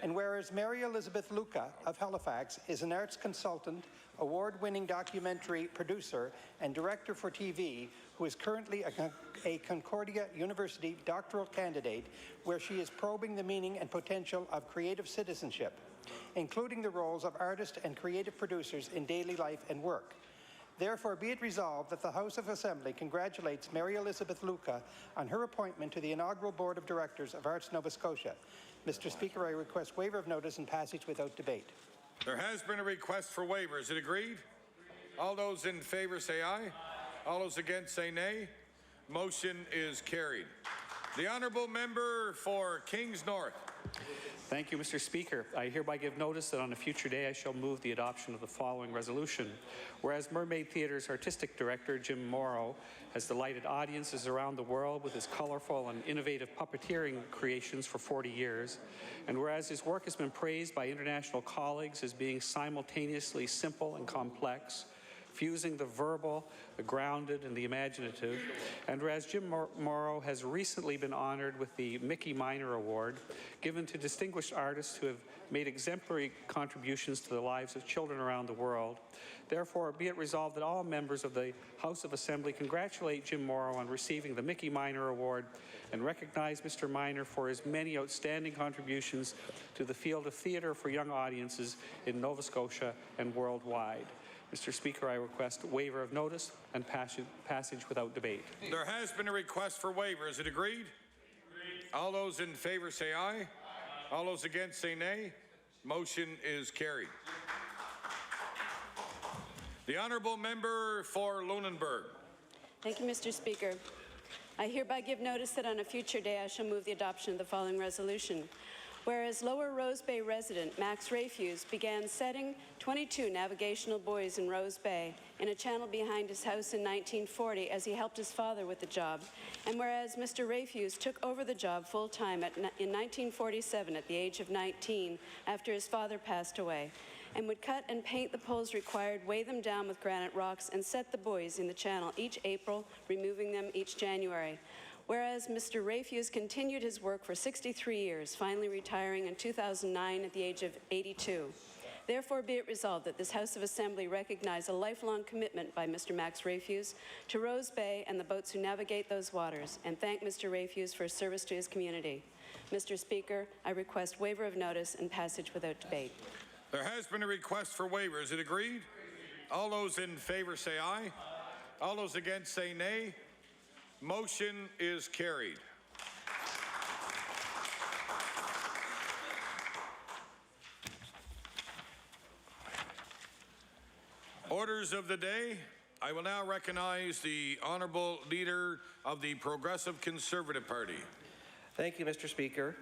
and whereas Mary Elizabeth Luca of Halifax is an arts consultant, award-winning documentary producer, and director for TV, who is currently a Concordia University doctoral candidate, where she is probing the meaning and potential of creative citizenship, including the roles of artists and creative producers in daily life and work. Therefore, be it resolved that the House of Assembly congratulates Mary Elizabeth Luca on her appointment to the inaugural Board of Directors of Arts Nova Scotia. Mr. Speaker, I request waiver of notice and passage without debate. There has been a request for waiver. Is it agreed? All those in favour say aye. All those against say nay. Motion is carried. The honourable member for Kings North. Thank you, Mr. Speaker. I hereby give notice that on a future day I shall move the adoption of the following resolution. Whereas Mermaid Theatre's artistic director, Jim Morrow, has delighted audiences around the world with his colorful and innovative puppeteering creations for 40 years, and whereas his work has been praised by international colleagues as being simultaneously simple and complex, fusing the verbal, the grounded, and the imaginative. And whereas Jim Morrow has recently been honored with the Mickey Minor Award, given to distinguished artists who have made exemplary contributions to the lives of children around the world, therefore be it resolved that all members of the House of Assembly congratulate Jim Morrow on receiving the Mickey Minor Award and recognize Mr. Minor for his many outstanding contributions to the field of theatre for young audiences in Nova Scotia and worldwide. Mr. Speaker, I request waiver of notice and passage without debate. There has been a request for waiver. Is it agreed? Agreed. All those in favor say aye. Aye. All those against say nay. Motion is carried. The honourable member for Lunenburg. Thank you, Mr. Speaker. I hereby give notice that on a future day I shall move the adoption of the following resolution. Whereas Lower Rose Bay resident Max Rafuse began setting 22 navigational buoys in Rose Bay in a channel behind his house in 1940 as he helped his father with the job, and whereas Mr. Rafuse took over the job full-time in 1947 at the age of 19 after his father passed away, and would cut and paint the poles required, weigh them down with granite rocks, and set the buoys in the channel each April, removing them each January. Whereas Mr. Rafuse continued his work for 63 years, finally retiring in 2009 at the age of 82. Therefore, be it resolved that this House of Assembly recognize a lifelong commitment by Mr. Max Rafuse to Rose Bay and the boats who navigate those waters, and thank Mr. Rafuse for his service to his community. Mr. Speaker, I request waiver of notice and passage without debate. There has been a request for waiver. Is it agreed? All those in favor say aye. All those against say nay. Motion is carried. Orders of the day. I will now recognize the Honourable Leader of the Progressive Conservative Party. Thank you, Mr. Speaker.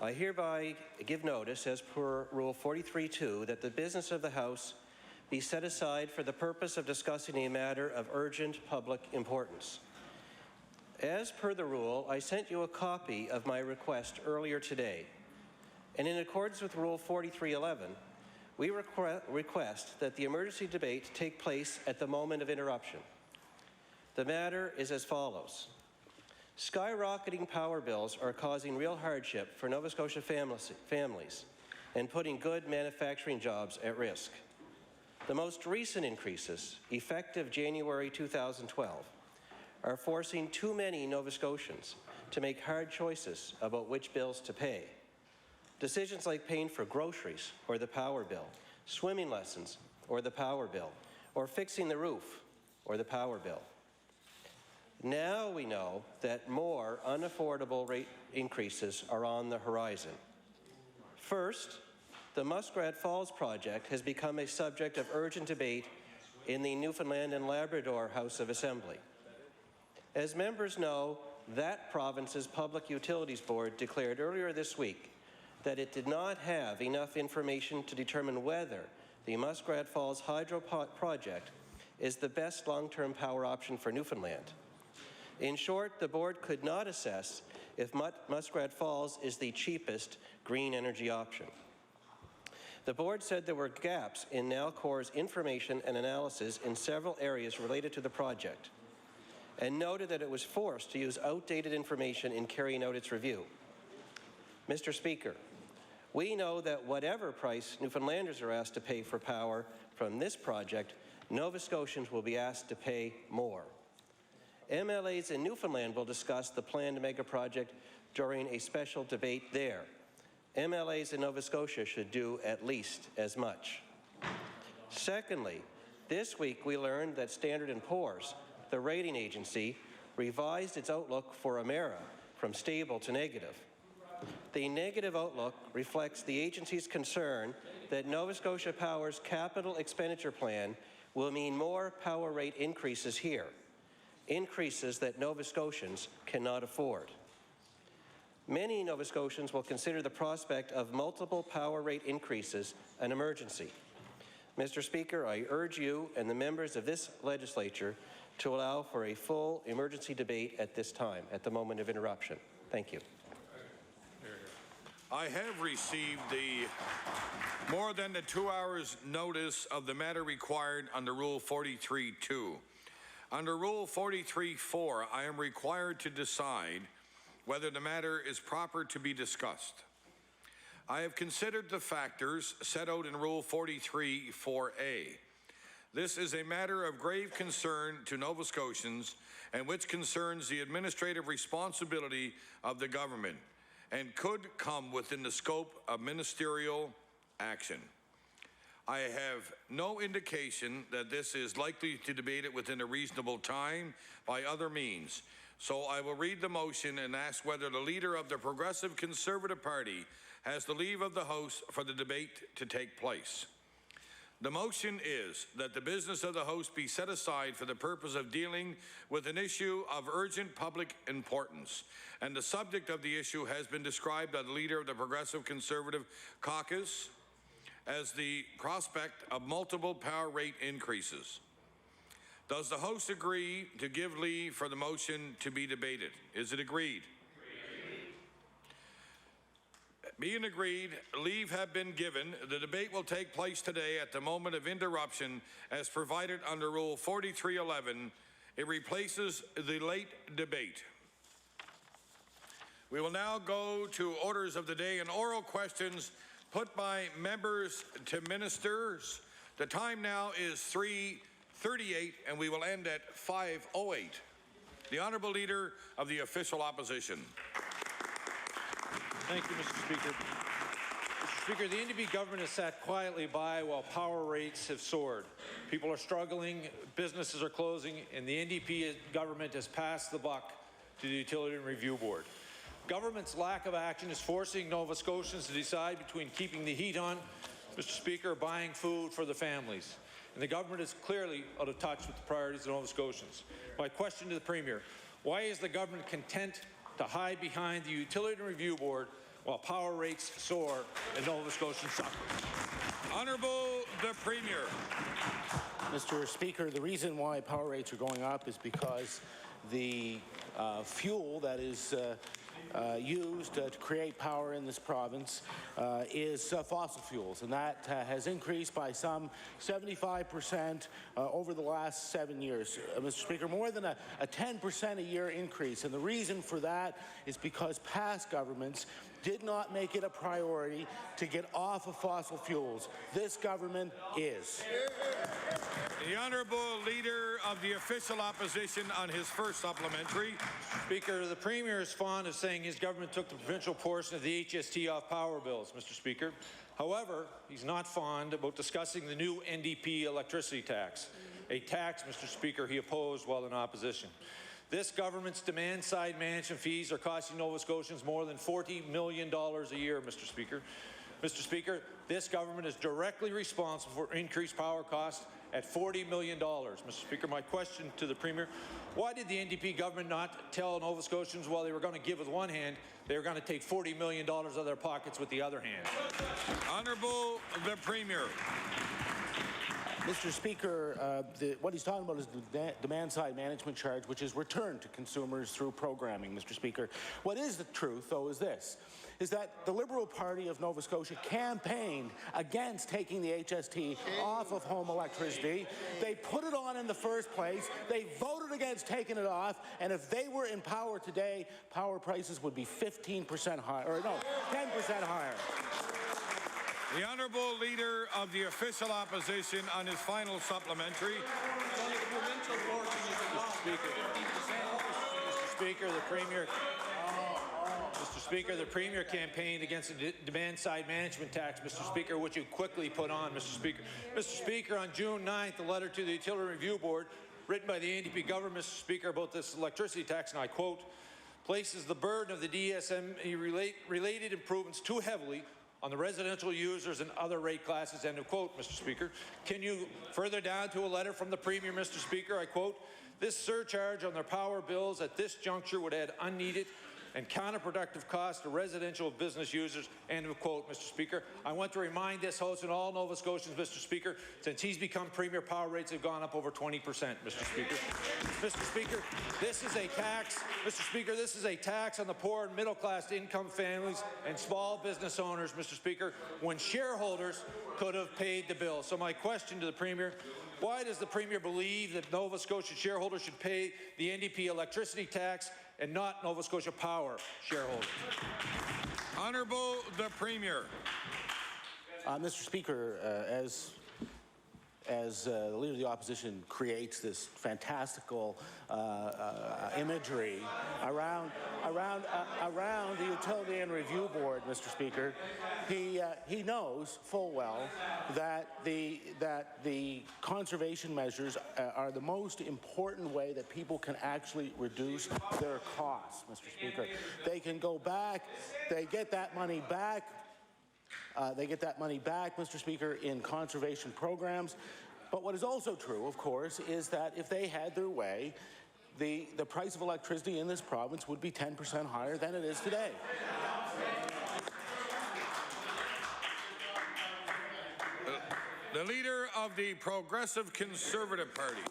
I hereby give notice, as per Rule 43.2, that the business of the House be set aside for the purpose of discussing a matter of urgent public importance. As per the rule, I sent you a copy of my request earlier today, and in accordance with Rule 43.11, we request that the emergency debate take place at the moment of interruption. The matter is as follows. Skyrocketing power bills are causing real hardship for Nova Scotia families and putting good manufacturing jobs at risk. The most recent increases, effective January 2012, are forcing too many Nova Scotians to make hard choices about which bills to pay. Decisions like paying for groceries or the power bill, swimming lessons or the power bill, or fixing the roof or the power bill. Now we know that more unaffordable rate increases are on the horizon. First, the Muskrat Falls project has become a subject of urgent debate in the Newfoundland and Labrador House of Assembly. As members know, that province's Public Utilities Board declared earlier this week that it did not have enough information to determine whether the Muskrat Falls Hydro project is the best long-term power option for Newfoundland. In short, the board could not assess if Muskrat Falls is the cheapest green energy option. The board said there were gaps in Nalcor's information and analysis in several areas related to the project, and noted that it was forced to use outdated information in carrying out its review. Mr. Speaker, we know that whatever price Newfoundlanders are asked to pay for power from this project, Nova Scotians will be asked to pay more. MLAs in Newfoundland will discuss the planned mega project during a special debate there. MLAs in Nova Scotia should do at least as much. Secondly, this week we learned that Standard & Poor's, the rating agency, revised its outlook for Emera from stable to negative. The negative outlook reflects the agency's concern that Nova Scotia Power's capital expenditure plan will mean more power rate increases here, increases that Nova Scotians cannot afford. Many Nova Scotians will consider the prospect of multiple power rate increases an emergency. Mr. Speaker, I urge you and the members of this legislature to allow for a full emergency debate at this time, at the moment of interruption. Thank you. I have received the more than the 2 hours notice of the matter required under Rule 43.2. Under Rule 43.4, I am required to decide whether the matter is proper to be discussed. I have considered the factors set out in Rule 43.4a. This is a matter of grave concern to Nova Scotians and which concerns the administrative responsibility of the government and could come within the scope of ministerial action. I have no indication that this is likely to debate it within a reasonable time by other means. So I will read the motion and ask whether the leader of the Progressive Conservative Party has the leave of the House for the debate to take place. The motion is that the business of the House be set aside for the purpose of dealing with an issue of urgent public importance, and the subject of the issue has been described by the leader of the Progressive Conservative Caucus as the prospect of multiple power rate increases. Does the House agree to give leave for the motion to be debated? Is it agreed? Being agreed, leave have been given. The debate will take place today at the moment of interruption as provided under Rule 43.11. It replaces the late debate. We will now go to orders of the day and oral questions put by members to ministers. The time now is 3:38 and we will end at 5:08. The Honourable Leader of the Official Opposition. Thank you, Mr. Speaker. Mr. Speaker, the NDP government has sat quietly by while power rates have soared. People are struggling, businesses are closing, and the NDP government has passed the buck to the Utility Review Board. Government's lack of action is forcing Nova Scotians to decide between keeping the heat on, Mr. Speaker, or buying food for the families. And the government is clearly out of touch with the priorities of Nova Scotians. My question to the Premier, why is the government content to hide behind the Utility Review Board while power rates soar and Nova Scotians suffer? Honourable the Premier. Mr. Speaker, the reason why power rates are going up is because the fuel that is used to create power in this province is fossil fuels, and that has increased by some 75% over the last 7 years. Mr. Speaker, more than a 10% a year increase, and the reason for that is because past governments did not make it a priority to get off of fossil fuels. This government is. The Honourable Leader of the Official Opposition on his first supplementary. Speaker, the Premier is fond of saying his government took the provincial portion of the HST off power bills, Mr. Speaker. However, he's not fond about discussing the new NDP electricity tax, a tax, Mr. Speaker, he opposed while in opposition. This government's demand-side management fees are costing Nova Scotians more than $40 million a year, Mr. Speaker. Mr. Speaker, this government is directly responsible for increased power costs at $40 million. Mr. Speaker, my question to the Premier, why did the NDP government not tell Nova Scotians while they were going to give with one hand, they were going to take $40 million out of their pockets with the other hand? Honourable the Premier. Mr. Speaker, what he's talking about is the demand-side management charge, which is returned to consumers through programming, Mr. Speaker. What is the truth, though, is this, is that the Liberal Party of Nova Scotia campaigned against taking the HST off of home electricity. They put it on in the first place. They voted against taking it off, and if they were in power today, power prices would be 15% higher, or no, 10% higher. The Honourable Leader of the Official Opposition on his final supplementary. Mr. Speaker, the Premier campaigned against the demand-side management tax, Mr. Speaker, which you quickly put on, Mr. Speaker. Mr. Speaker, on June 9th, a letter to the Utility Review Board written by the NDP government, Mr. Speaker, about this electricity tax, and I quote, places the burden of the DSM-related improvements too heavily on the residential users and other rate classes, end of quote, Mr. Speaker. Can you further down to a letter from the Premier, Mr. Speaker, I quote, this surcharge on their power bills at this juncture would add unneeded and counterproductive costs to residential business users, end of quote, Mr. Speaker. I want to remind this House and all Nova Scotians, Mr. Speaker, since he's become Premier, power rates have gone up over 20%, Mr. Speaker. Mr. Speaker, this is a tax. Mr. Speaker, this is a tax on the poor and middle-class income families and small business owners, Mr. Speaker, when shareholders could have paid the bill. So my question to the Premier, why does the Premier believe that Nova Scotia shareholders should pay the NDP electricity tax and not Nova Scotia Power shareholders? Honourable the Premier. Mr. Speaker, as the Leader of the Opposition creates this fantastical imagery around the Utility and Review Board, Mr. Speaker, he knows full well that the conservation measures are the most important way that people can actually reduce their costs, Mr. Speaker. They can go back, they get that money back. Mr. Speaker, in conservation programs. But what is also true, of course, is that if they had their way, the price of electricity in this province would be 10% higher than it is today. The Leader of the Progressive Conservative Party.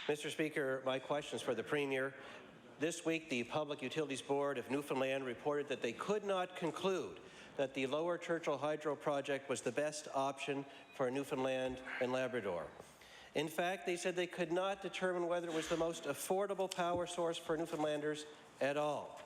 Mr. Speaker, my question is for the Premier. This week, the Public Utilities Board of Newfoundland reported that they could not conclude that the Lower Churchill Hydro project was the best option for Newfoundland and Labrador. In fact, they said they could not determine whether it was the most affordable power source for Newfoundlanders at all.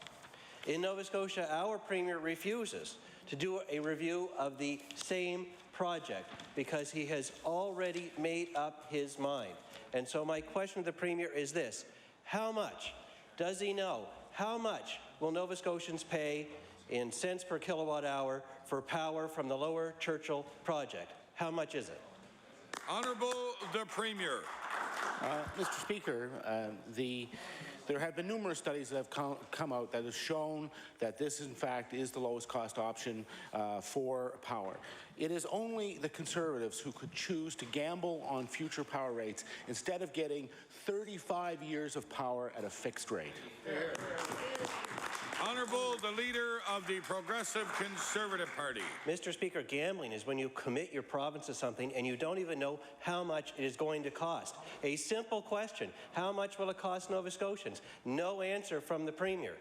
In Nova Scotia, our Premier refuses to do a review of the same project because he has already made up his mind. And so my question to the Premier is this: how much does he know? How much will Nova Scotians pay in cents per kilowatt hour for power from the Lower Churchill project? How much is it? Honourable the Premier. Mr. Speaker, there have been numerous studies that have come out that have shown that this, in fact, is the lowest cost option for power. It is only the Conservatives who could choose to gamble on future power rates instead of getting 35 years of power at a fixed rate. Honourable the Leader of the Progressive Conservative Party. Mr. Speaker, gambling is when you commit your province to something and you don't even know how much it is going to cost. A simple question: how much will it cost Nova Scotians? No answer from the Premier.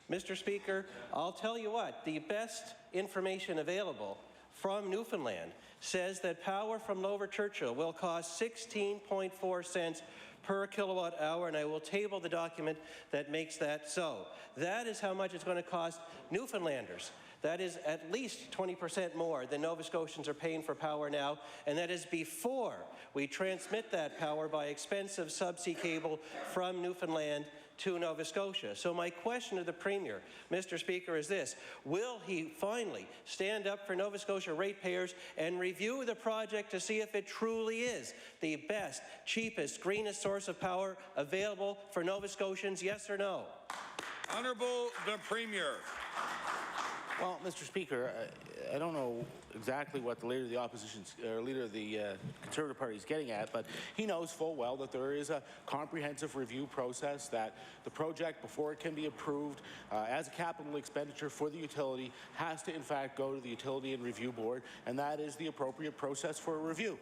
Mr. Speaker, I'll tell you what, the best information available from Newfoundland says that power from Lower Churchill will cost 16.4 cents per kilowatt hour, and I will table the document that makes that so. That is how much it's going to cost Newfoundlanders. That is at least 20% more than Nova Scotians are paying for power now, and that is before we transmit that power by expensive subsea cable from Newfoundland to Nova Scotia. So my question to the Premier, Mr. Speaker, is this: will he finally stand up for Nova Scotia ratepayers and review the project to see if it truly is the best, cheapest, greenest source of power available for Nova Scotians, yes or no? Honourable the Premier. Well, Mr. Speaker, I don't know exactly what the Leader of the Opposition's, Leader of the Conservative Party is getting at, but he knows full well that there is a comprehensive review process, that the project, before it can be approved as a capital expenditure for the utility, has to in fact go to the Utility and Review Board, and that is the appropriate process for a review.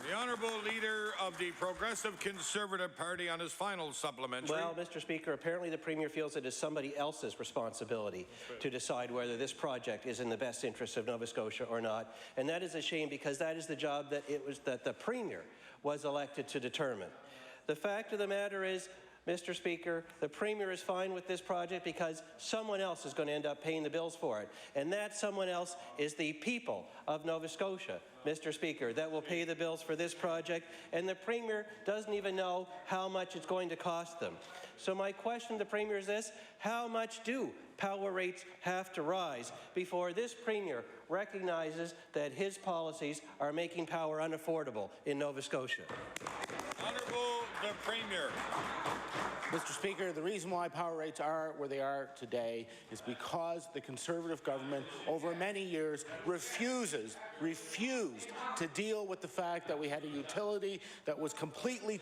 The Honourable Leader of the Progressive Conservative Party on his final supplementary. Well, Mr. Speaker, apparently the Premier feels it is somebody else's responsibility to decide whether this project is in the best interest of Nova Scotia or not, and that is a shame because that is the job that the Premier was elected to determine. The fact of the matter is, Mr. Speaker, the Premier is fine with this project because someone else is going to end up paying the bills for it. And that someone else is the people of Nova Scotia, Mr. Speaker, that will pay the bills for this project. And the Premier doesn't even know how much it's going to cost them. So my question to the Premier is this: how much do power rates have to rise before this Premier recognizes that his policies are making power unaffordable in Nova Scotia. Honourable the Premier. Mr. Speaker, the reason why power rates are where they are today is because the Conservative government over many years refused to deal with the fact that we had a utility that was completely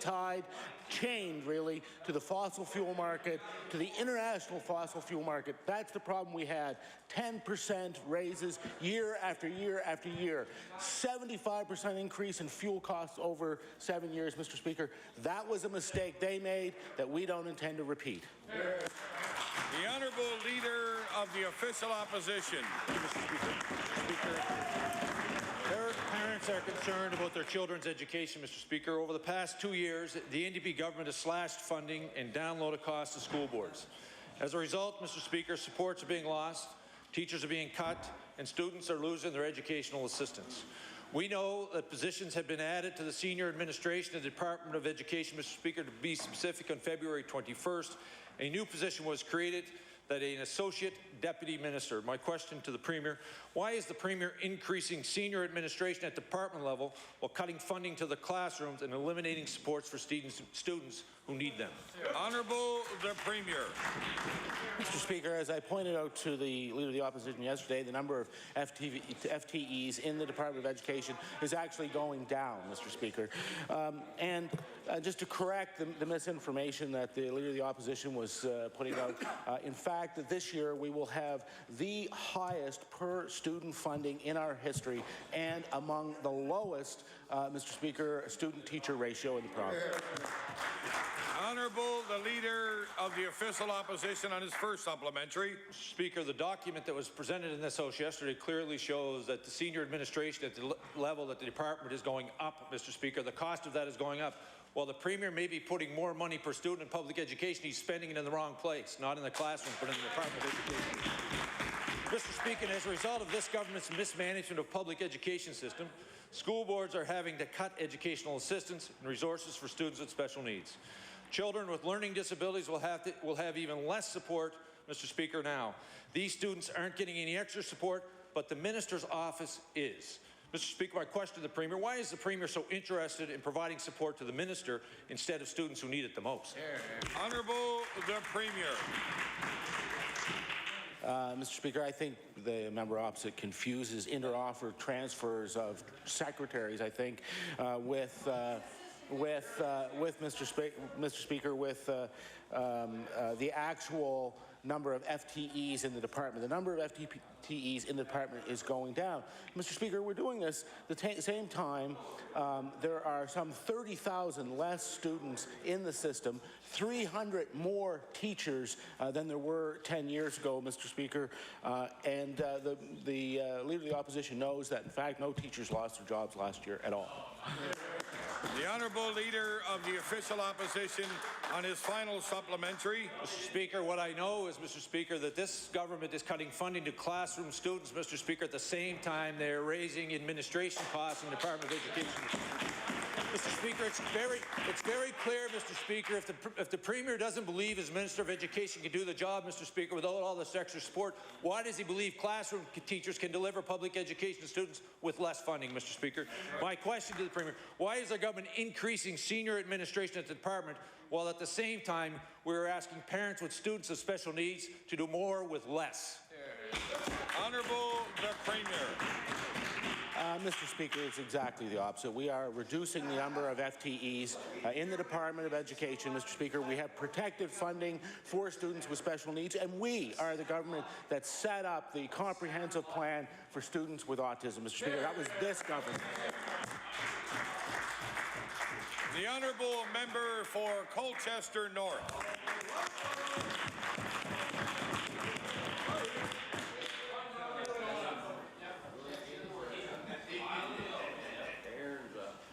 chained really to the fossil fuel market, to the international fossil fuel market. That's the problem we had. 10% raises year after year after year. 75% increase in fuel costs over 7 years, Mr. Speaker. That was a mistake they made that we don't intend to repeat. The Honourable Leader of the Official Opposition. Mr. Speaker, parents are concerned about their children's education, Mr. Speaker. Over the past 2 years, the NDP government has slashed funding and downloaded costs to school boards. As a result, Mr. Speaker, supports are being lost, teachers are being cut, and students are losing their educational assistance. We know that positions have been added to the senior administration of the Department of Education, Mr. Speaker. To be specific, on February 21st, a new position was created, that an associate deputy minister. My question to the Premier, why is the Premier increasing senior administration at department level while cutting funding to the classrooms and eliminating supports for students who need them? Honourable the Premier. Mr. Speaker, as I pointed out to the Leader of the Opposition yesterday, the number of FTEs in the Department of Education is actually going down, Mr. Speaker. And just to correct the misinformation that the Leader of the Opposition was putting out, in fact, that this year we will have the highest per student funding in our history and among the lowest, Mr. Speaker, student-teacher ratio in the province. Honourable the Leader of the Official Opposition on his first supplementary. Mr. Speaker, the document that was presented in this House yesterday clearly shows that the senior administration at the level that the department is going up, Mr. Speaker. The cost of that is going up. While the Premier may be putting more money per student in public education, he's spending it in the wrong place, not in the classroom, but in the Department of Education. Mr. Speaker, as a result of this government's mismanagement of public education system, school boards are having to cut educational assistance and resources for students with special needs. Children with learning disabilities will have even less support, Mr. Speaker, now. These students aren't getting any extra support, but the Minister's office is. Mr. Speaker, my question to the Premier, why is the Premier so interested in providing support to the Minister instead of students who need it the most? Honourable the Premier. Mr. Speaker, I think the member opposite confuses inter-offer transfers of secretaries, I think, with Mr. Speaker, with the actual number of FTEs in the department. The number of FTEs in the department is going down. Mr. Speaker, we're doing this at the same time. There are some 30,000 less students in the system, 300 more teachers than there were 10 years ago, Mr. Speaker, and the Leader of the Opposition knows that, in fact, no teachers lost their jobs last year at all. The Honourable Leader of the Official Opposition on his final supplementary. Mr. Speaker, what I know is, Mr. Speaker, that this government is cutting funding to classroom students, Mr. Speaker, at the same time they're raising administration costs in the Department of Education. Mr. Speaker, it's very clear, Mr. Speaker, if the Premier doesn't believe his Minister of Education can do the job, Mr. Speaker, without all this extra support, why does he believe classroom teachers can deliver public education to students with less funding, Mr. Speaker? My question to the Premier, why is the government increasing senior administration at the department while at the same time we're asking parents with students with special needs to do more with less? Honourable the Premier. Mr. Speaker, it's exactly the opposite. We are reducing the number of FTEs in the Department of Education, Mr. Speaker. We have protected funding for students with special needs, and we are the government that set up the comprehensive plan for students with autism, Mr. Speaker. That was this government. The Honourable Member for Colchester North.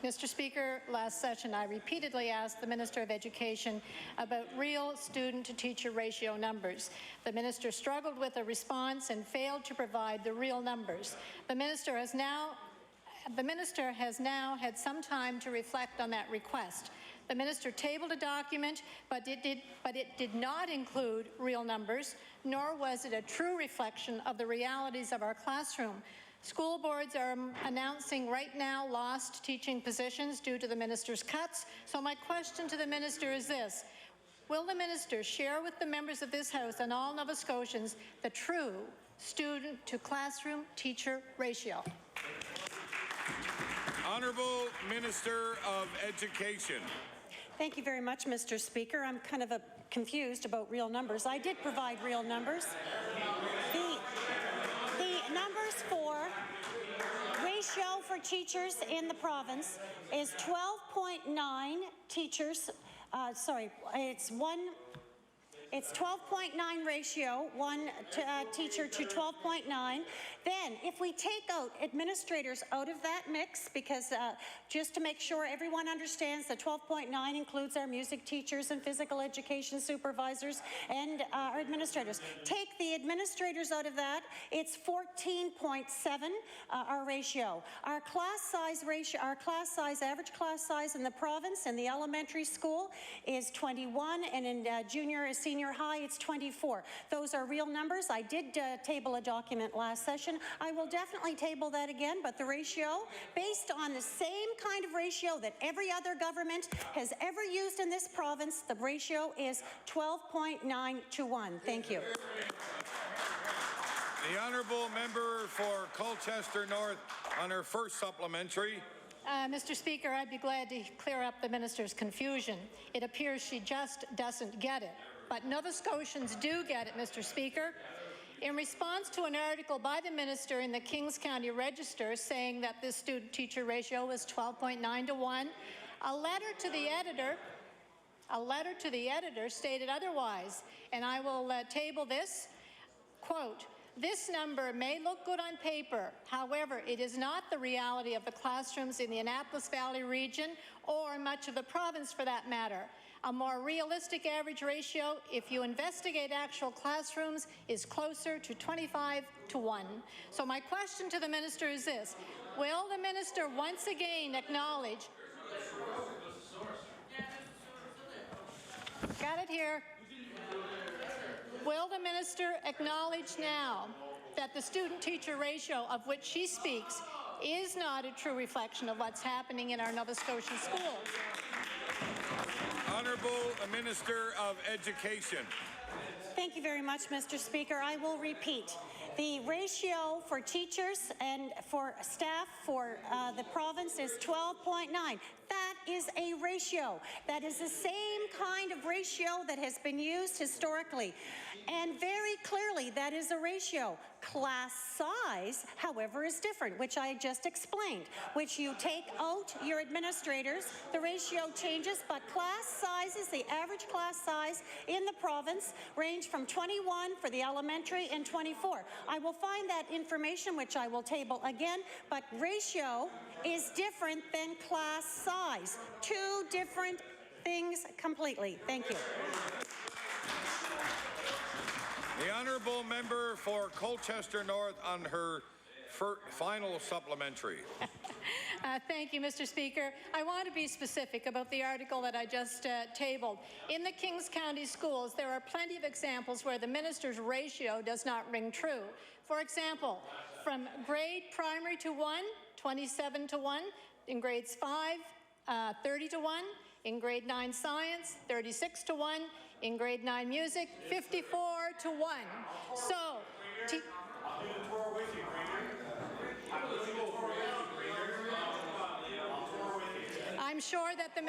Mr. Speaker, last session I repeatedly asked the Minister of Education about real student-to-teacher ratio numbers. The Minister struggled with a response and failed to provide the real numbers. The Minister has now had some time to reflect on that request. The Minister tabled a document, but it did not include real numbers, nor was it a true reflection of the realities of our classroom. School boards are announcing right now lost teaching positions due to the minister's cuts. So my question to the minister is this. Will the minister share with the members of this House and all Nova Scotians the true student-to-classroom teacher ratio? Honourable Minister of Education. Thank you very much, Mr. Speaker. I'm kind of confused about real numbers. I did provide real numbers. The numbers for ratio for teachers in the province is 12.9 teachers. It's 12.9 ratio, one teacher to 12.9. Then, if we take out administrators out of that mix, because just to make sure everyone understands that 12.9 includes our music teachers and physical education supervisors and our administrators. Take the administrators out of that, it's 14.7 our ratio. Our class size ratio, average class size in the province in the elementary school is 21, and in senior high, it's 24. Those are real numbers. I did table a document last session. I will definitely table that again, but the ratio, based on the same kind of ratio that every other government has ever used in this province, the ratio is 12.9 to 1. Thank you. The honourable member for Colchester North on her first supplementary. Mr. Speaker, I'd be glad to clear up the minister's confusion. It appears she just doesn't get it. But Nova Scotians do get it, Mr. Speaker. In response to an article by the minister in the Kings County Register saying that this student-teacher ratio was 12.9 to 1, a letter to the editor stated otherwise, and I will table this. Quote, "This number may look good on paper. However, it is not the reality of the classrooms in the Annapolis Valley region or much of the province for that matter. A more realistic average ratio, if you investigate actual classrooms, is closer to 25 to 1. So my question to the minister is this. Will the minister once again acknowledge... Got it here. Will the minister acknowledge now that the student-teacher ratio of which she speaks is not a true reflection of what's happening in our Nova Scotian schools? Honourable Minister of Education. Thank you very much, Mr. Speaker. I will repeat. The ratio for teachers and for staff for the province is 12.9. That is a ratio. That is the same kind of ratio that has been used historically. And very clearly, that is a ratio. Class size, however, is different, which I just explained, which you take out your administrators, the ratio changes, but class sizes, the average class size in the province range from 21 for the elementary and 24. I will find that information, which I will table again, but ratio is different than class size. Two different things completely. Thank you. The honourable member for Colchester North on her final supplementary. Thank you, Mr. Speaker. I want to be specific about the article that I just tabled. In the Kings County schools, there are plenty of examples where the minister's ratio does not ring true. For example, from grade primary to 1, 27 to 1, in grades 5, 30 to 1, in grade 9 science, 36 to 1, in grade 9 music, 54 to 1. So, I'm sure that the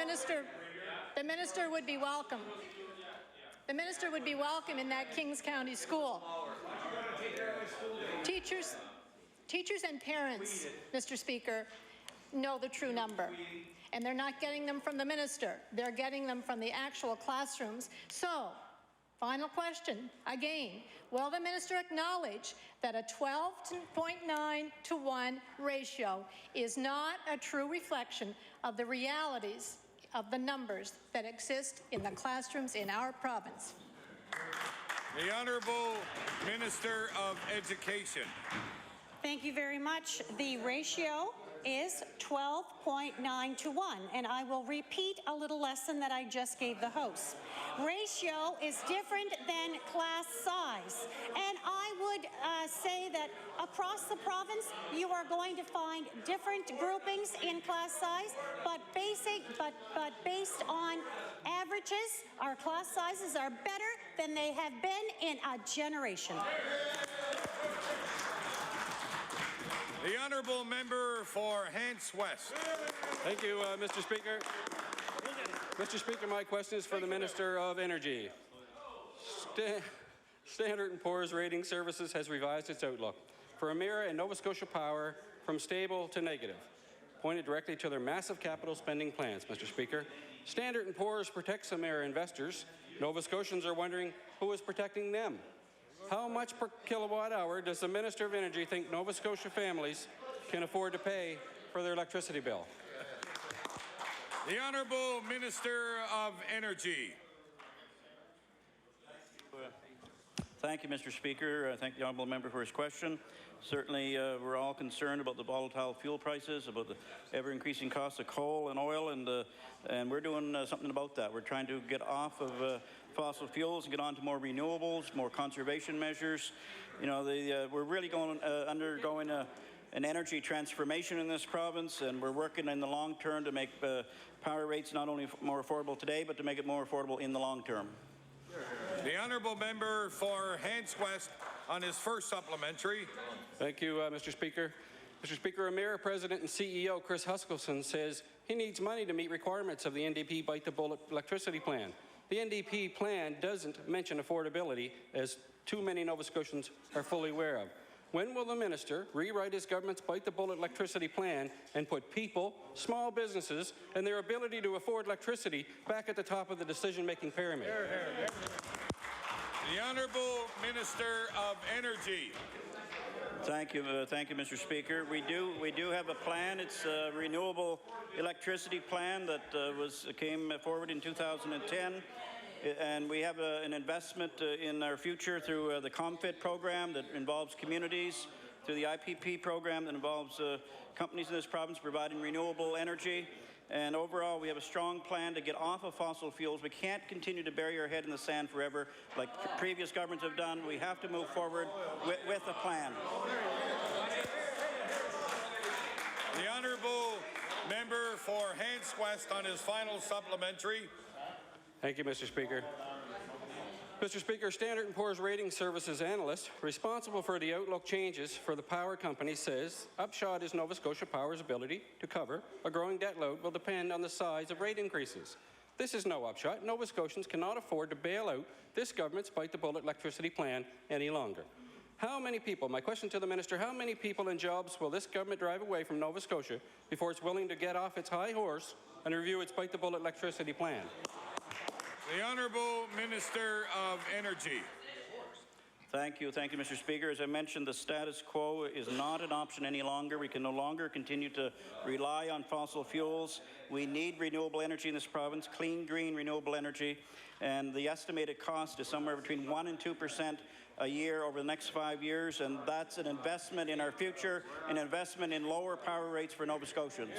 minister would be welcome. The minister would be welcome in that Kings County school. Teachers and parents, Mr. Speaker, know the true number. And they're not getting them from the minister. They're getting them from the actual classrooms. So, final question, again, will the minister acknowledge that a 12.9 to 1 ratio is not a true reflection of the realities of the numbers that exist in the classrooms in our province? The Honourable Minister of Education. Thank you very much. The ratio is 12.9 to 1, and I will repeat a little lesson that I just gave the House. Ratio is different than class size, and I would say that across the province you are going to find different groupings in class size, but based on averages, our class sizes are better than they have been in a generation. The honourable member for Hants West. Thank you, Mr. Speaker. Mr. Speaker, my question is for the Minister of Energy. Standard & Poor's Rating Services has revised its outlook for Emera and Nova Scotia Power from stable to negative, pointed directly to their massive capital spending plans, Mr. Speaker. Standard & Poor's protects Emera investors. Nova Scotians are wondering who is protecting them. How much per kilowatt hour does the Minister of Energy think Nova Scotia families can afford to pay for their electricity bill? The Honourable Minister of Energy. Thank you, Mr. Speaker. I thank the honourable member for his question. Certainly, we're all concerned about the volatile fuel prices, about the ever-increasing cost of coal and oil, and we're doing something about that. We're trying to get off of fossil fuels and get on to more renewables, more conservation measures. You know, we're really undergoing an energy transformation in this province, and we're working in the long term to make power rates not only more affordable today, but to make it more affordable in the long term. The honourable member for Hants West on his first supplementary. Thank you, Mr. Speaker. Mr. Speaker, Emera President and CEO Chris Huskilson says he needs money to meet requirements of the NDP Bite the Bullet electricity plan. The NDP plan doesn't mention affordability, as too many Nova Scotians are fully aware of. When will the minister rewrite his government's Bite the Bullet electricity plan and put people, small businesses, and their ability to afford electricity back at the top of the decision-making pyramid? The Honourable Minister of Energy. Thank you, Mr. Speaker. We do have a plan. It's a renewable electricity plan that came forward in 2010. And we have an investment in our future through the ComFit program that involves communities, through the IPP program that involves companies in this province providing renewable energy. And overall, we have a strong plan to get off of fossil fuels. We can't continue to bury our head in the sand forever like previous governments have done. We have to move forward with a plan. The honourable member for Hants West on his final supplementary. Thank you, Mr. Speaker. Mr. Speaker, Standard & Poor's Rating Services analyst responsible for the outlook changes for the power company says upshot is Nova Scotia Power's ability to cover a growing debt load will depend on the size of rate increases. This is no upshot. Nova Scotians cannot afford to bail out this government's Bite the Bullet electricity plan any longer. How many people, my question to the minister, how many people and jobs will this government drive away from Nova Scotia before it's willing to get off its high horse and review its Bite the Bullet electricity plan? The Honourable Minister of Energy. Thank you, Mr. Speaker. As I mentioned, the status quo is not an option any longer. We can no longer continue to rely on fossil fuels. We need renewable energy in this province, clean, green, renewable energy, and the estimated cost is somewhere between 1% and 2% a year over the next 5 years, and that's an investment in our future, an investment in lower power rates for Nova Scotians.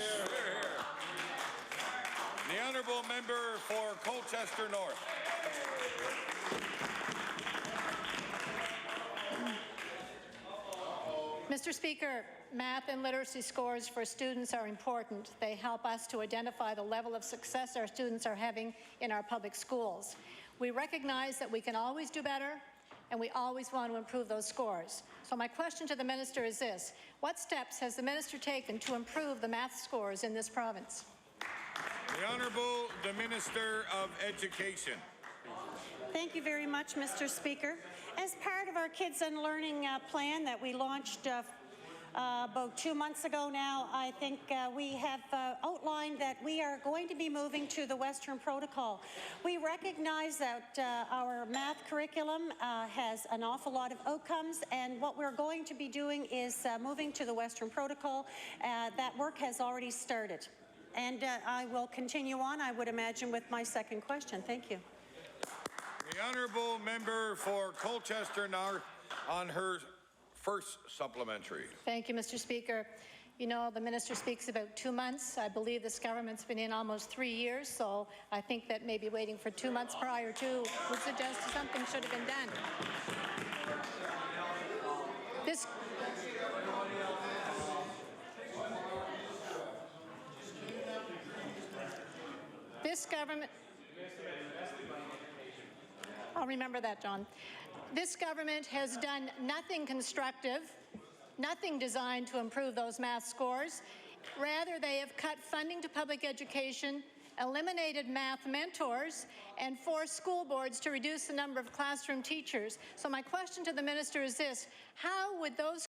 The honourable member for Colchester North. Mr. Speaker, math and literacy scores for students are important. They help us to identify the level of success our students are having in our public schools. We recognize that we can always do better, and we always want to improve those scores. So my question to the minister is this: what steps has the minister taken to improve the math scores in this province? The Honourable the Minister of Education. Thank you very much, Mr. Speaker. As part of our Kids and Learning plan that we launched about 2 months ago now, I think we have outlined that we are going to be moving to the Western Protocol. We recognize that our math curriculum has an awful lot of outcomes, and what we're going to be doing is moving to the Western Protocol. That work has already started. And I will continue on, I would imagine, with my second question. Thank you. The honourable member for Colchester North on her first supplementary. Thank you, Mr. Speaker. You know, the minister speaks about 2 months. I believe this government's been in almost 3 years, so I think that maybe waiting for 2 months prior to would suggest something should have been done. This government... I'll remember that, John. This government has done nothing constructive, nothing designed to improve those math scores. Rather, they have cut funding to public education, eliminated math mentors, and forced school boards to reduce the number of classroom teachers. So my question to the minister is this: how would those